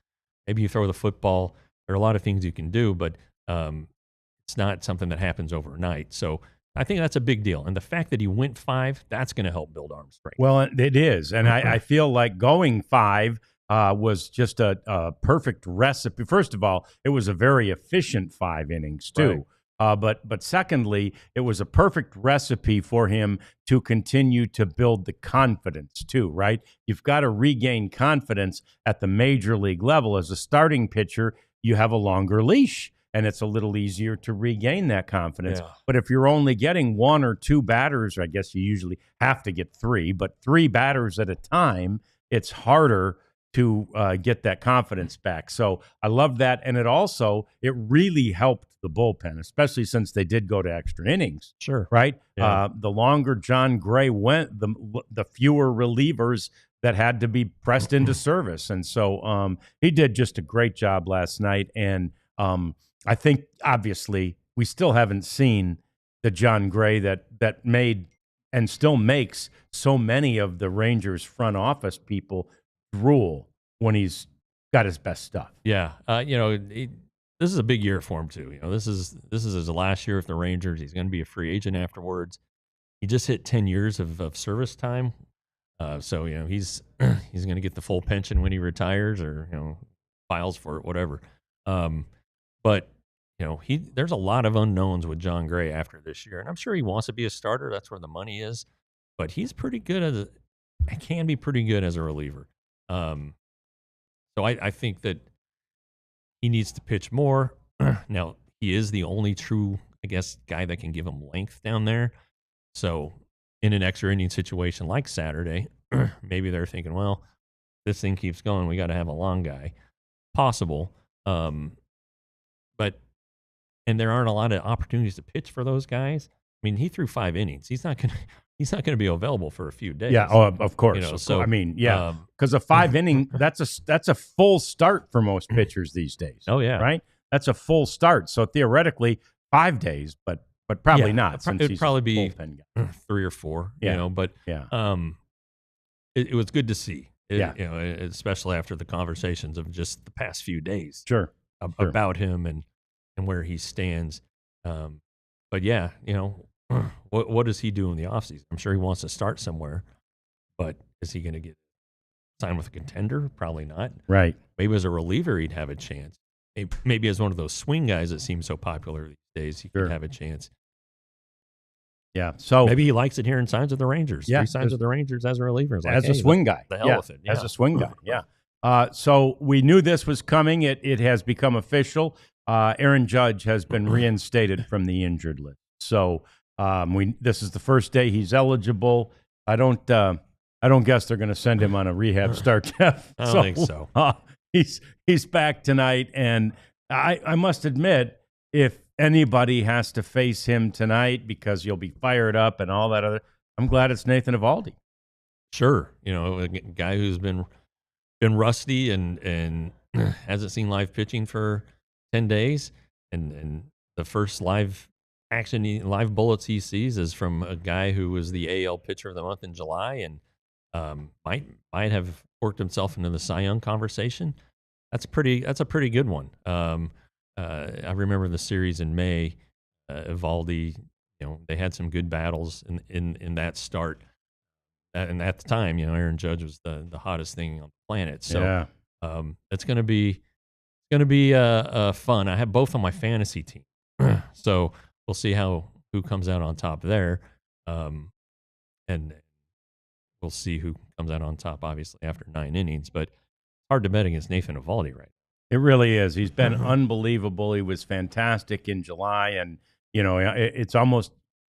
Speaker 2: maybe you throw the football. There are a lot of things you can do, but it's not something that happens overnight. So I think that's a big deal. And the fact that he went 5, that's going to help build arm strength.
Speaker 1: Well, it is. And I feel like going 5 was just a perfect recipe. First of all, it was a very efficient 5 innings, too. Right. But secondly, it was a perfect recipe for him to continue to build the confidence too, right? You've got to regain confidence at the major league level. As a starting pitcher, you have a longer leash, and it's a little easier to regain that confidence. Yeah. But if you're only getting 1 or 2 batters, I guess you usually have to get 3, but 3 batters at a time, it's harder to get that confidence back. So I love that. And it really helped the bullpen, especially since they did go to extra innings.
Speaker 2: Sure.
Speaker 1: Right?
Speaker 2: Yeah.
Speaker 1: The longer Jon Gray went, the fewer relievers that had to be pressed into service. And so he did just a great job last night. And I think, obviously, we still haven't seen the Jon Gray that made and still makes so many of the Rangers front office people drool when he's got his best stuff.
Speaker 2: Yeah. this is a big year for him too. You know, this is his last year with the Rangers. He's going to be a free agent afterwards. He just hit 10 years of service time. So, you know, he's going to get the full pension when he retires or, you know, files for it, whatever. But, you know, there's a lot of unknowns with Jon Gray after this year. And I'm sure he wants to be a starter. That's where the money is. But he's pretty good can be pretty good as a reliever. So I think that he needs to pitch more. Now, he is the only true, I guess, guy that can give him length down there. So in an extra inning situation like Saturday, maybe they're thinking, well, this thing keeps going. We got to have a long guy. Possible. But there aren't a lot of opportunities to pitch for those guys. I mean, he threw 5 innings. He's not going to be available for a few days.
Speaker 1: Yeah, of course.
Speaker 2: You know, so
Speaker 1: I mean, yeah, because a 5 inning, that's a full start for most pitchers these days.
Speaker 2: Oh yeah,
Speaker 1: right. That's a full start. So theoretically, 5 days, but probably not.
Speaker 2: It'd probably be
Speaker 1: bullpen guy.
Speaker 2: 3 or 4.
Speaker 1: Yeah.
Speaker 2: You know, but it was good to see. You know, especially after the conversations of just the past few days.
Speaker 1: Sure.
Speaker 2: About him and where he stands. But yeah, you know, what does he do in the offseason? I'm sure he wants to start somewhere, but is he going to get signed with a contender? Probably not.
Speaker 1: Right.
Speaker 2: Maybe as a reliever, he'd have a chance. Maybe as one of those swing guys that seem so popular these days, he could have a chance.
Speaker 1: Yeah. So
Speaker 2: maybe he likes it here and signs with the Rangers.
Speaker 1: Yeah.
Speaker 2: 3 signs with the Rangers as a reliever.
Speaker 1: Like, as a swing guy.
Speaker 2: The hell with it. Yeah.
Speaker 1: As a swing guy. Yeah. So we knew this was coming. It has become official. Aaron Judge has been reinstated from the injured list. So this is the first day he's eligible. I don't guess they're going to send him on a rehab start, Jeff.
Speaker 2: I don't think so.
Speaker 1: He's back tonight, and I must admit, if anybody has to face him tonight because you'll be fired up and all that other, I'm glad it's Nathan Eovaldi.
Speaker 2: Sure, you know, a guy who's been rusty and hasn't seen live pitching for 10 days, and the first live bullets he sees is from a guy who was the AL pitcher of the month in July and might have worked himself into the Cy Young conversation. That's a pretty good one. I remember the series in May. Eovaldi, you know, they had some good battles in that start. And at the time, you know, Aaron Judge was the hottest thing on the planet. So it's going to be fun. I have both on my fantasy team, so we'll see who comes out on top there, and we'll see who comes out on top. Obviously, after 9 innings, but it's hard to bet against Nathan Eovaldi right now.
Speaker 1: It really is. He's been unbelievable. He was fantastic in July, and you know,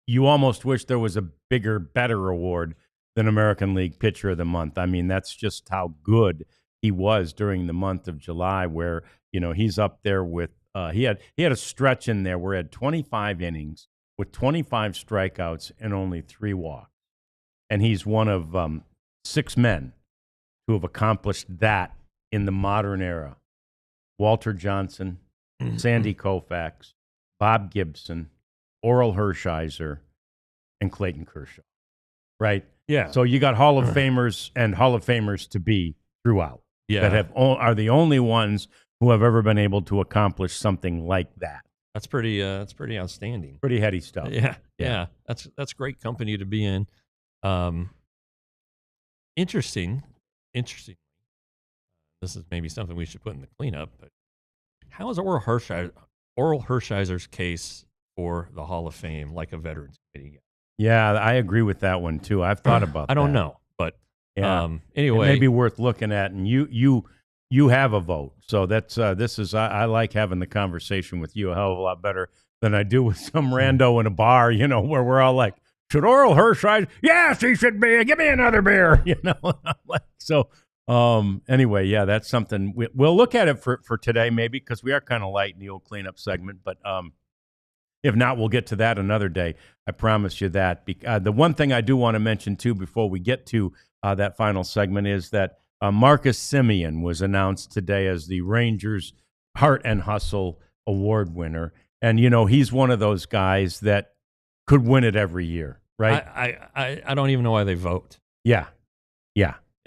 Speaker 1: you almost wish there was a bigger, better award than American League Pitcher of the Month. I mean, that's just how good he was during the month of July, where, you know, he's up there with he had a stretch in there where he had 25 innings with 25 strikeouts and only 3 walks. And he's one of 6 men who have accomplished that in the modern era. Walter Johnson, Sandy Koufax, Bob Gibson, Oral Hershiser, and Clayton Kershaw. Right?
Speaker 2: Yeah.
Speaker 1: So you got Hall of Famers and Hall of Famers to be throughout.
Speaker 2: Yeah.
Speaker 1: That are the only ones who have ever been able to accomplish something like that.
Speaker 2: That's pretty outstanding.
Speaker 1: Pretty heady stuff.
Speaker 2: Yeah. That's great company to be in. Interesting. This is maybe something we should put in the cleanup, but how is Oral Hershiser's case for the Hall of Fame like a Veterans Committee guy?
Speaker 1: Yeah, I agree with that one too. I've thought about that.
Speaker 2: I don't know, but anyway,
Speaker 1: it may be worth looking at, and you have a vote. So that's I like having the conversation with you a hell of a lot better than I do with some rando in a bar, you know, where we're all like, should Oral Hershiser? Yes, he should be. Give me another beer, you know. So anyway, yeah, that's something we'll look at it for today, maybe, because we are kind of light in the old cleanup segment, but if not, we'll get to that another day. I promise you that. The one thing I do want to mention, too, before we get to that final segment is that Marcus Semien was announced today as the Rangers Heart and Hustle Award winner. And, you know, he's one of those guys that could win it every year, right?
Speaker 2: I don't even know why they vote.
Speaker 1: Yeah.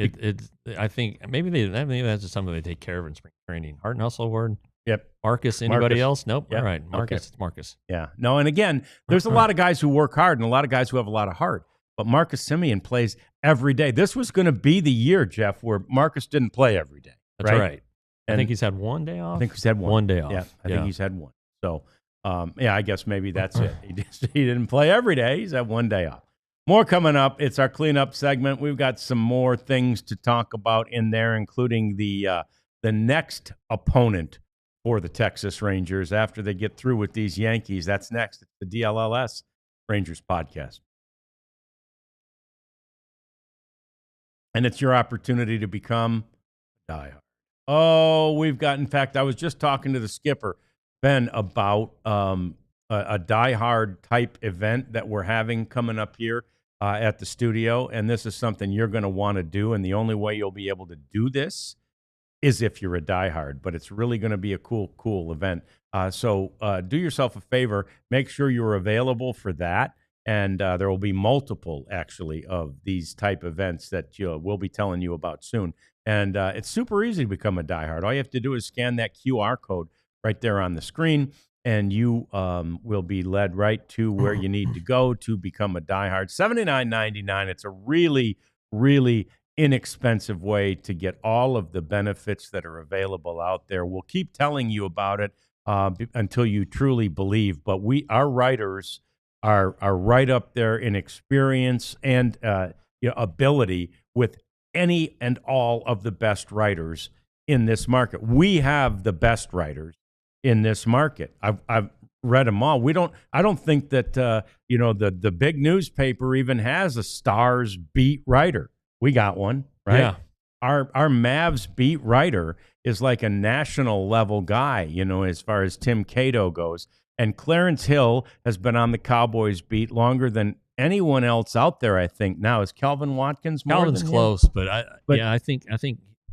Speaker 2: I think maybe that's just something they take care of in spring training. Heart and Hustle Award.
Speaker 1: Yep.
Speaker 2: Marcus, anybody
Speaker 1: Marcus.
Speaker 2: else? Nope.
Speaker 1: Yep.
Speaker 2: All right. Marcus,
Speaker 1: Okay.
Speaker 2: it's Marcus.
Speaker 1: Yeah. No, and again, there's a lot of guys who work hard and a lot of guys who have a lot of heart. But Marcus Semien plays every day. This was going to be the year, Jeff, where Marcus didn't play every day.
Speaker 2: That's right. I think he's had one day off.
Speaker 1: I think he's had one.
Speaker 2: One day off.
Speaker 1: Yeah, I think he's had one. So, yeah, I guess maybe that's it. He didn't play every day. He's had one day off. More coming up. It's our cleanup segment. We've got some more things to talk about in there, including the next opponent for the Texas Rangers after they get through with these Yankees. That's next. It's the DLLS Rangers podcast. And it's your opportunity to become a diehard. Oh, in fact, I was just talking to the skipper, Ben, about a diehard type event that we're having coming up here at the studio. And this is something you're going to want to do. And the only way you'll be able to do this is if you're a diehard. But it's really going to be a cool event. So do yourself a favor. Make sure you're available for that. And there will be multiple, actually, of these type events that we'll be telling you about soon. And it's super easy to become a diehard. All you have to do is scan that QR code right there on the screen, and you will be led right to where you need to go to become a diehard. $79.99. It's a really, really inexpensive way to get all of the benefits that are available out there. We'll keep telling you about it until you truly believe. But our writers are right up there in experience and ability with any and all of the best writers in this market. We have the best writers in this market. I've read them all. I don't think that the big newspaper even has a Stars beat writer. We got one, right?
Speaker 2: Yeah.
Speaker 1: Our Mavs beat writer is like a national level guy, as far as Tim Cato goes. And Clarence Hill has been on the Cowboys beat longer than anyone else out there, I think. Now, is Calvin Watkins more
Speaker 2: Calvin's
Speaker 1: than
Speaker 2: close,
Speaker 1: him?
Speaker 2: but I think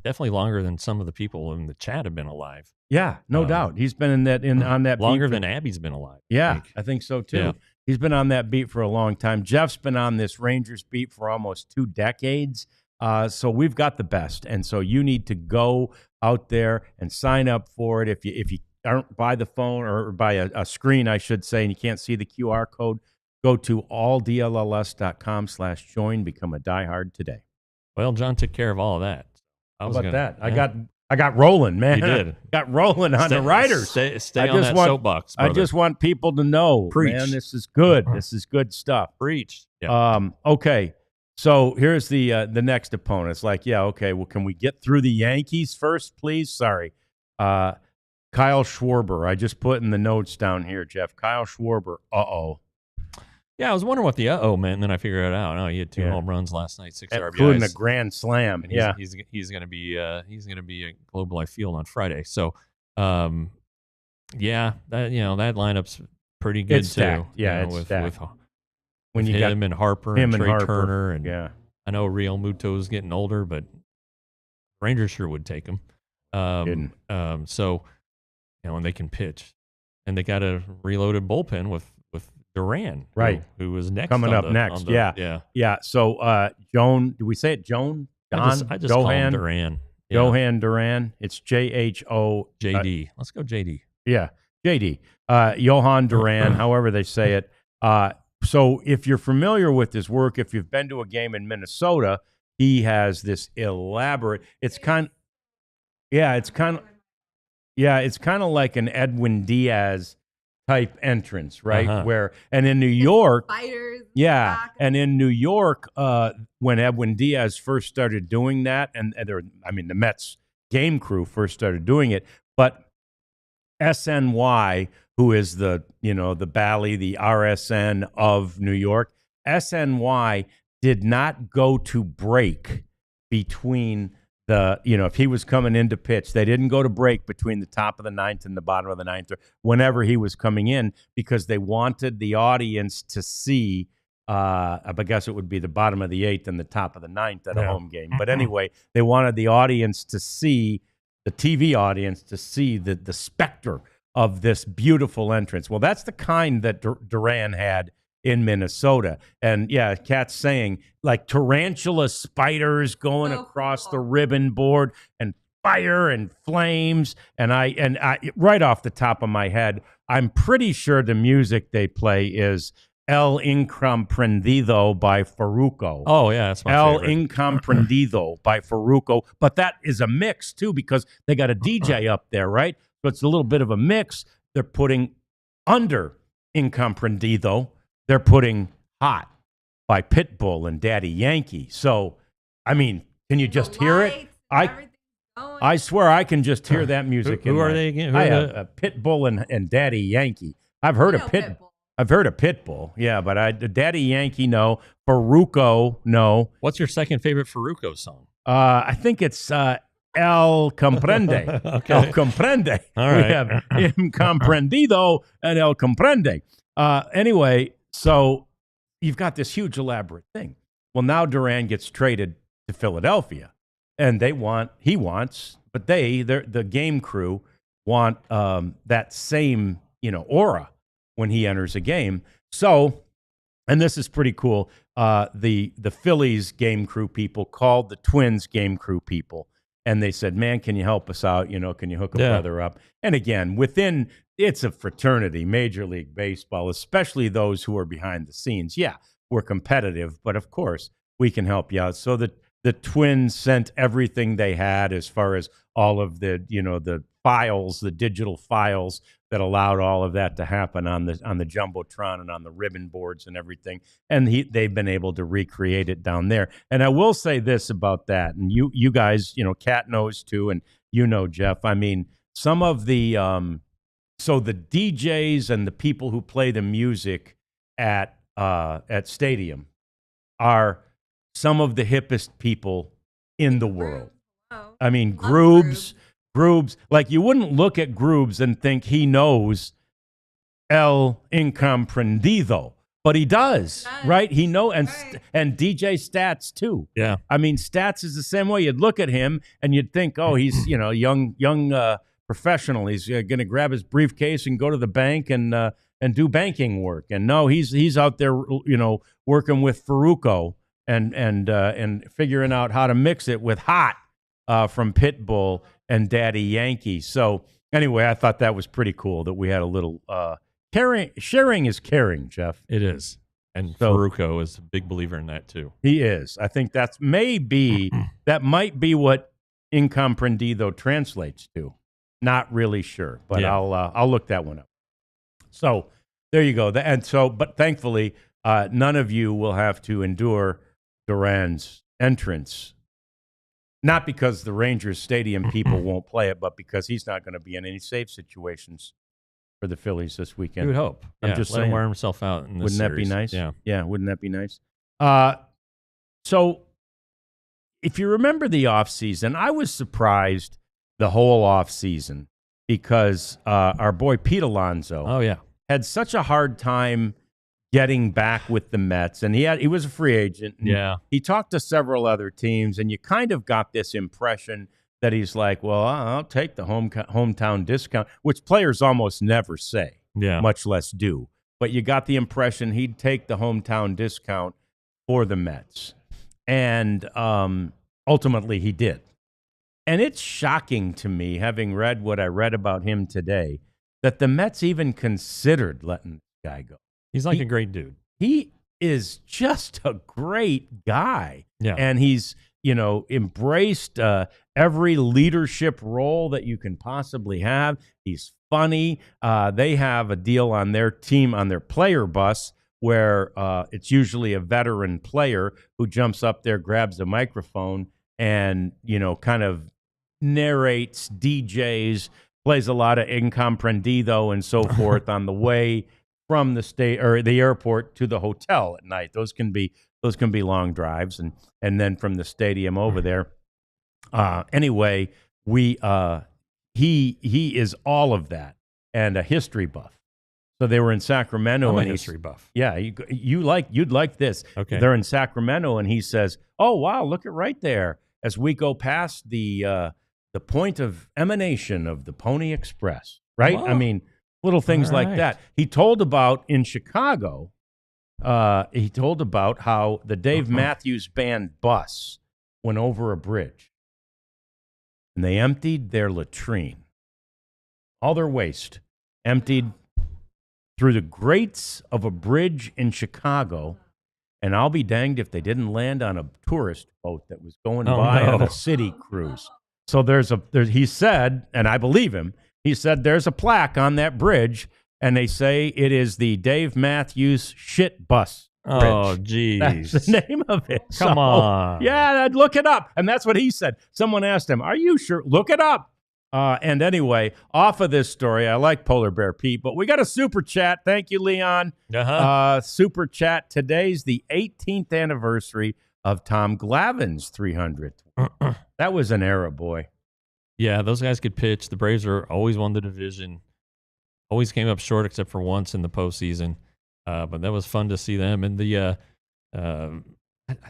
Speaker 2: definitely longer than some of the people in the chat have been alive.
Speaker 1: Yeah, no doubt. He's been on that
Speaker 2: longer
Speaker 1: beat
Speaker 2: than Abby's been alive.
Speaker 1: Yeah, I think so too. Yeah. He's been on that beat for a long time. Jeff's been on this Rangers beat for almost 2 decades. So we've got the best, and so you need to go out there and sign up for it. If you aren't by the phone or by a screen, I should say, and you can't see the QR code, go to alldlls.com/join. Become a diehard today.
Speaker 2: Well, John took care of all of that.
Speaker 1: How about that? Yeah. I got rolling, man.
Speaker 2: You did.
Speaker 1: Got rolling on the writers.
Speaker 2: Stay on that soapbox, brother.
Speaker 1: I just want people to know,
Speaker 2: Preach.
Speaker 1: Man, this is good. This is good stuff.
Speaker 2: Preach. Yeah.
Speaker 1: Okay. So here's the next opponent. It's like, yeah, okay. Well, can we get through the Yankees first, please? Sorry. Kyle Schwarber. I just put in the notes down here, Jeff. Kyle Schwarber.
Speaker 2: Yeah, I was wondering what the meant, and then I figured it out. Oh, he had 2 home runs last night, 6 RBIs,
Speaker 1: including a grand slam.
Speaker 2: And he's going to be at Globe Life Field on Friday. So, that lineup's pretty good
Speaker 1: it's
Speaker 2: too.
Speaker 1: Stacked. Yeah, it's
Speaker 2: with
Speaker 1: stacked.
Speaker 2: When you him and Harper and Trey Turner, and
Speaker 1: yeah,
Speaker 2: I know Real Muto's getting older, but Rangers sure would take him. And they can pitch, and they got a reloaded bullpen with DURAN,
Speaker 1: right?
Speaker 2: Who was next?
Speaker 1: Coming up next, yeah. So, Joan, do we say it Joan?
Speaker 2: I just call him DURAN. Yeah.
Speaker 1: Johan Duran. It's JHO.
Speaker 2: JD. Let's go JD.
Speaker 1: Yeah, JD. Johan Duran, however they say it. So, if you're familiar with his work, if you've been to a game in Minnesota, he has this elaborate. It's kind of like an Edwin Diaz type entrance, right? And in New York, and in New York, when Edwin Diaz first started doing that, the Mets game crew first started doing it, but SNY, who is the Bally, the RSN of New York, SNY did not go to break between if he was coming in to pitch, they didn't go to break between the top of the 9th and the bottom of the 9th or whenever he was coming in, because they wanted the audience to see, I guess it would be the bottom of the 8th and the top of the 9th at a home game. But anyway, they wanted the audience to see, the TV audience to see the specter of this beautiful entrance. Well, that's the kind that Duran had in Minnesota. And Kat's saying like tarantula spiders going across the ribbon board and fire and flames. And I right off the top of my head, I'm pretty sure the music they play is El Incomprendido by Farruko.
Speaker 2: Oh, yeah, that's my
Speaker 1: El
Speaker 2: favorite.
Speaker 1: Incomprendido by Farruko. But that is a mix, too, because they got a DJ up there, right? So it's a little bit of a mix. They're putting under Incomprendido, they're putting Hot by Pitbull and Daddy Yankee. So, I mean, can you just hear it? I swear I can just hear that music.
Speaker 2: Who are they again?
Speaker 1: I have Pitbull and Daddy Yankee. I've heard of Pitbull. I've heard of Pitbull, yeah, but Daddy Yankee, no. Farruko, no.
Speaker 2: What's your second favorite Farruko song?
Speaker 1: I think it's El Comprende.
Speaker 2: Okay.
Speaker 1: El Comprende.
Speaker 2: All right.
Speaker 1: We have Incomprendido and El Comprende. Anyway, so you've got this huge elaborate thing. Well, now Duran gets traded to Philadelphia, and the game crew want that same, aura when he enters a game. So, and this is pretty cool. The Phillies game crew people called the Twins game crew people, and they said, "Man, can you help us out? Can you hook a brother up?" And again, it's a fraternity, Major League Baseball, especially those who are behind the scenes. Yeah, we're competitive, but of course we can help you out. So the Twins sent everything they had as far as all of the files, the digital files that allowed all of that to happen on the Jumbotron and on the ribbon boards and everything. And they've been able to recreate it down there. And I will say this about that, and you guys, Kat knows too, and Jeff. I mean, some of the so the DJs and the people who play the music at Stadium are some of the hippest people in the world. I mean, Groobs, like you wouldn't look at Groobs and think he knows El Incomprendido, but he does, right? He knows, and DJ Stats too.
Speaker 2: Yeah.
Speaker 1: I mean, Stats is the same way. You'd look at him and you'd think, oh, he's, young professional. He's going to grab his briefcase and go to the bank and do banking work. And no, he's out there, working with Farruko and figuring out how to mix it with Hot from Pitbull and Daddy Yankee. So anyway, I thought that was pretty cool that we had a little sharing is caring, Jeff.
Speaker 2: It is. And Farruko is a big believer in that too.
Speaker 1: He is. I think that might be what Incomprendido translates to. Not really sure, but yeah. I'll look that one up. So there you go. But thankfully, none of you will have to endure Duran's entrance. Not because the Rangers Stadium people won't play it, but because he's not going to be in any safe situations for the Phillies this weekend.
Speaker 2: You would hope.
Speaker 1: I'm just
Speaker 2: let
Speaker 1: saying.
Speaker 2: Him wear himself out in this
Speaker 1: Wouldn't that
Speaker 2: series.
Speaker 1: be nice?
Speaker 2: Yeah.
Speaker 1: Wouldn't that be nice? So if you remember the offseason, I was surprised the whole offseason because our boy Pete Alonso had such a hard time getting back with the Mets, and he was a free agent. And he talked to several other teams, and you kind of got this impression that he's like, well, I'll take the hometown discount, which players almost never say, much less do. But you got the impression he'd take the hometown discount for the Mets. And ultimately he did. And it's shocking to me, having read what I read about him today, that the Mets even considered letting this guy go.
Speaker 2: He's like a great dude.
Speaker 1: He is just a great guy.
Speaker 2: Yeah.
Speaker 1: And he's, embraced every leadership role that you can possibly have. He's funny. They have a deal on their team, on their player bus, where it's usually a veteran player who jumps up there, grabs a microphone, and, kind of narrates, DJs, plays a lot of Incomprendido and so forth on the way from the state or the airport to the hotel at night. Those can be long drives, and then from the stadium over there. Anyway, he is all of that and a history buff. So they were in Sacramento.
Speaker 2: I'm a history buff.
Speaker 1: Yeah, you'd like this.
Speaker 2: Okay.
Speaker 1: They're in Sacramento, and he says, "Oh wow, look at right there as we go past the point of emanation of the Pony Express." Right?
Speaker 2: Whoa.
Speaker 1: I mean, little things like that. He told about in Chicago. He told about how the Dave Matthews Band bus went over a bridge. and they emptied their latrine, all their waste, emptied through the grates of a bridge in Chicago. And I'll be danged if they didn't land on a tourist boat that was going by on a city cruise. So he said, and I believe him, he said there's a plaque on that bridge, and they say it is the Dave Matthews Shit Bus Bridge.
Speaker 2: Oh, geez.
Speaker 1: That's the name of it.
Speaker 2: Come on.
Speaker 1: Yeah, I'd look it up. And that's what he said. Someone asked him, are you sure? Look it up. And anyway, off of this story, I like Polar Bear Pete, but we got a super chat. Thank you, Leon. Super chat. Today's the 18th anniversary of Tom Glavine's 300th. That was an era, boy.
Speaker 2: Yeah, those guys could pitch. The Braves always won the division. Always came up short except for once in the postseason. But that was fun to see them. And I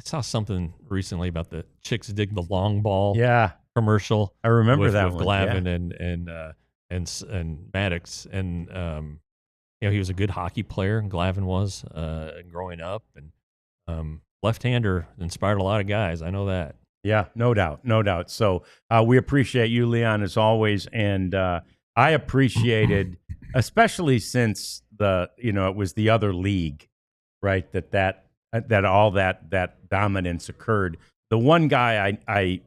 Speaker 2: saw something recently about the Chicks Dig the Long Ball commercial.
Speaker 1: I remember
Speaker 2: with
Speaker 1: that
Speaker 2: with
Speaker 1: one.
Speaker 2: Glavine and Maddox. And he was a good hockey player, and Glavine was growing up. And left-hander inspired a lot of guys. I know that.
Speaker 1: Yeah, no doubt. So we appreciate you, Leon, as always. And I appreciated, especially since it was the other league, right? That all that dominance occurred. The one guy I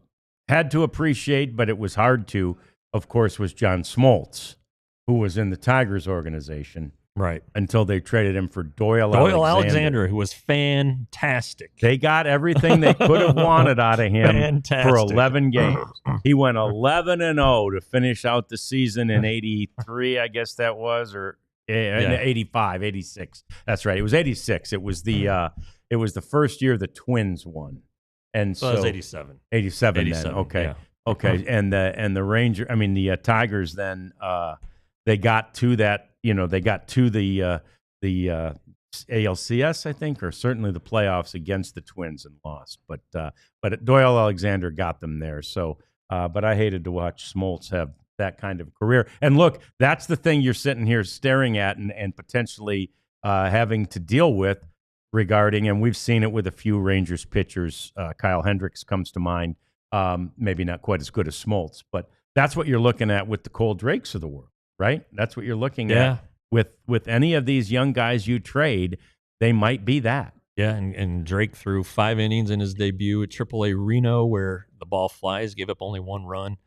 Speaker 1: had to appreciate, but it was hard to, of course, was John Smoltz, who was in the Tigers organization.
Speaker 2: Right.
Speaker 1: Until they traded him for Doyle
Speaker 2: Alexander, who was fantastic.
Speaker 1: They got everything they could have wanted out of him for 11 games. He went 11-0 to finish out the season in 83, I guess that was, or 85, 86. That's right. It was 86. It was the first year the Twins won. And so
Speaker 2: it was 87.
Speaker 1: 87 then. Okay.
Speaker 2: Yeah.
Speaker 1: Okay. And the Tigers then they got to that. They got to the ALCS, I think, or certainly the playoffs against the Twins and lost. But Doyle Alexander got them there. So, but I hated to watch Smoltz have that kind of career. And look, that's the thing you're sitting here staring at and potentially having to deal with regarding, and we've seen it with a few Rangers pitchers. Kyle Hendricks comes to mind. Maybe not quite as good as Smoltz, but that's what you're looking at with the Cole Drakes of the world. Right? That's what you're looking at. With any of these young guys you trade, they might be that.
Speaker 2: Yeah, and Drake threw 5 innings in his debut at AAA Reno, where the ball flies, gave up only 1 run.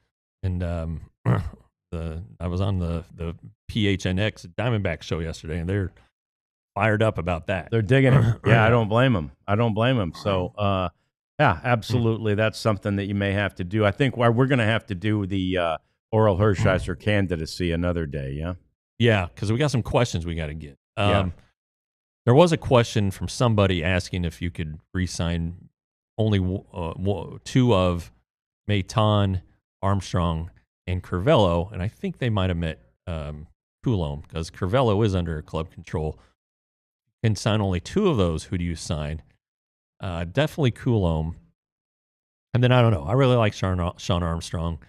Speaker 2: And I was on the PHNX Diamondback show yesterday, and they're fired up about that.
Speaker 1: They're digging it. Yeah, I don't blame them. So, absolutely. That's something that you may have to do. I think we're going to have to do the Oral Hershiser candidacy another day, yeah?
Speaker 2: Yeah, because we got some questions we got to get. There was a question from somebody asking if you could re-sign only 2 of Maton, Armstrong, and Curvelo, and I think they might have met Coulomb, because Curvelo is under club control. You can sign only 2 of those. Who do you sign? Definitely Coulomb. And then I don't know. I really like Sean Armstrong.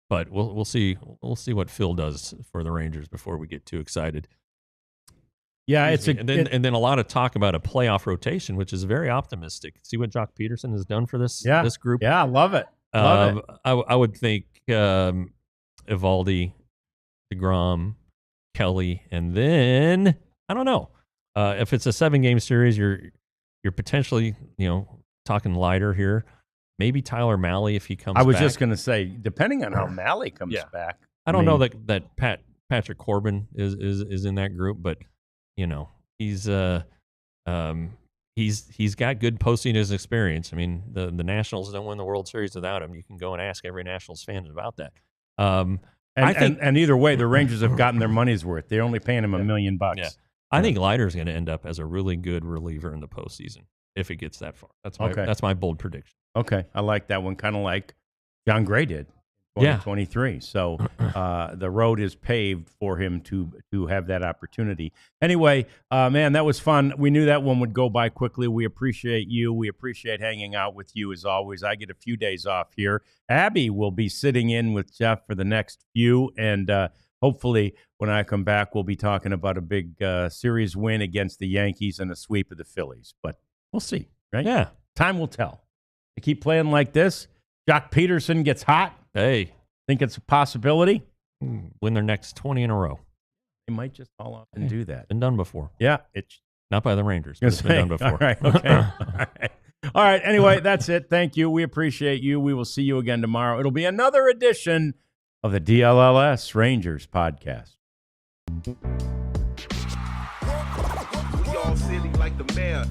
Speaker 2: But we'll see. We'll see what Phil does for the Rangers before we get too excited.
Speaker 1: Yeah,
Speaker 2: and then a lot of talk about a playoff rotation, which is very optimistic. See what Joc Pederson has done for this group.
Speaker 1: Yeah, love it. Love it.
Speaker 2: I would think Eovaldi, DeGrom, Kelly, and then I don't know if it's a 7-game series. You're potentially talking lighter here. Maybe Tyler Mahle if he comes back.
Speaker 1: I was just going to say, depending on how Mahle comes back.
Speaker 2: I don't know that Patrick Corbin is in that group, but he's got good postseason experience. I mean, the Nationals don't win the World Series without him. You can go and ask every Nationals fan about that.
Speaker 1: And either way, the Rangers have gotten their money's worth. They're only paying him $1 million.
Speaker 2: Yeah. I think Leiter is going to end up as a really good reliever in the postseason if it gets that far. That's my bold prediction.
Speaker 1: Okay, I like that one, kind of like John Gray did in 2023. So the road is paved for him to have that opportunity. Anyway, man, that was fun. We knew that one would go by quickly. We appreciate you. We appreciate hanging out with you as always. I get a few days off here. Abby will be sitting in with Jeff for the next few, and hopefully when I come back, we'll be talking about a big series win against the Yankees and a sweep of the Phillies. But we'll see, right?
Speaker 2: Yeah.
Speaker 1: Time will tell. They keep playing like this, Joc Pederson gets hot.
Speaker 2: Hey,
Speaker 1: Think it's a possibility?
Speaker 2: win their next 20 in a row.
Speaker 1: They might just fall off and do that.
Speaker 2: Been done before.
Speaker 1: Yeah, it's
Speaker 2: Not by the Rangers, but it's been done before.
Speaker 1: All right, okay. All right. Anyway, that's it. Thank you. We appreciate you. We will see you again tomorrow. It'll be another edition of the DLLS Rangers podcast.
Speaker 3: We all silly like the mayor.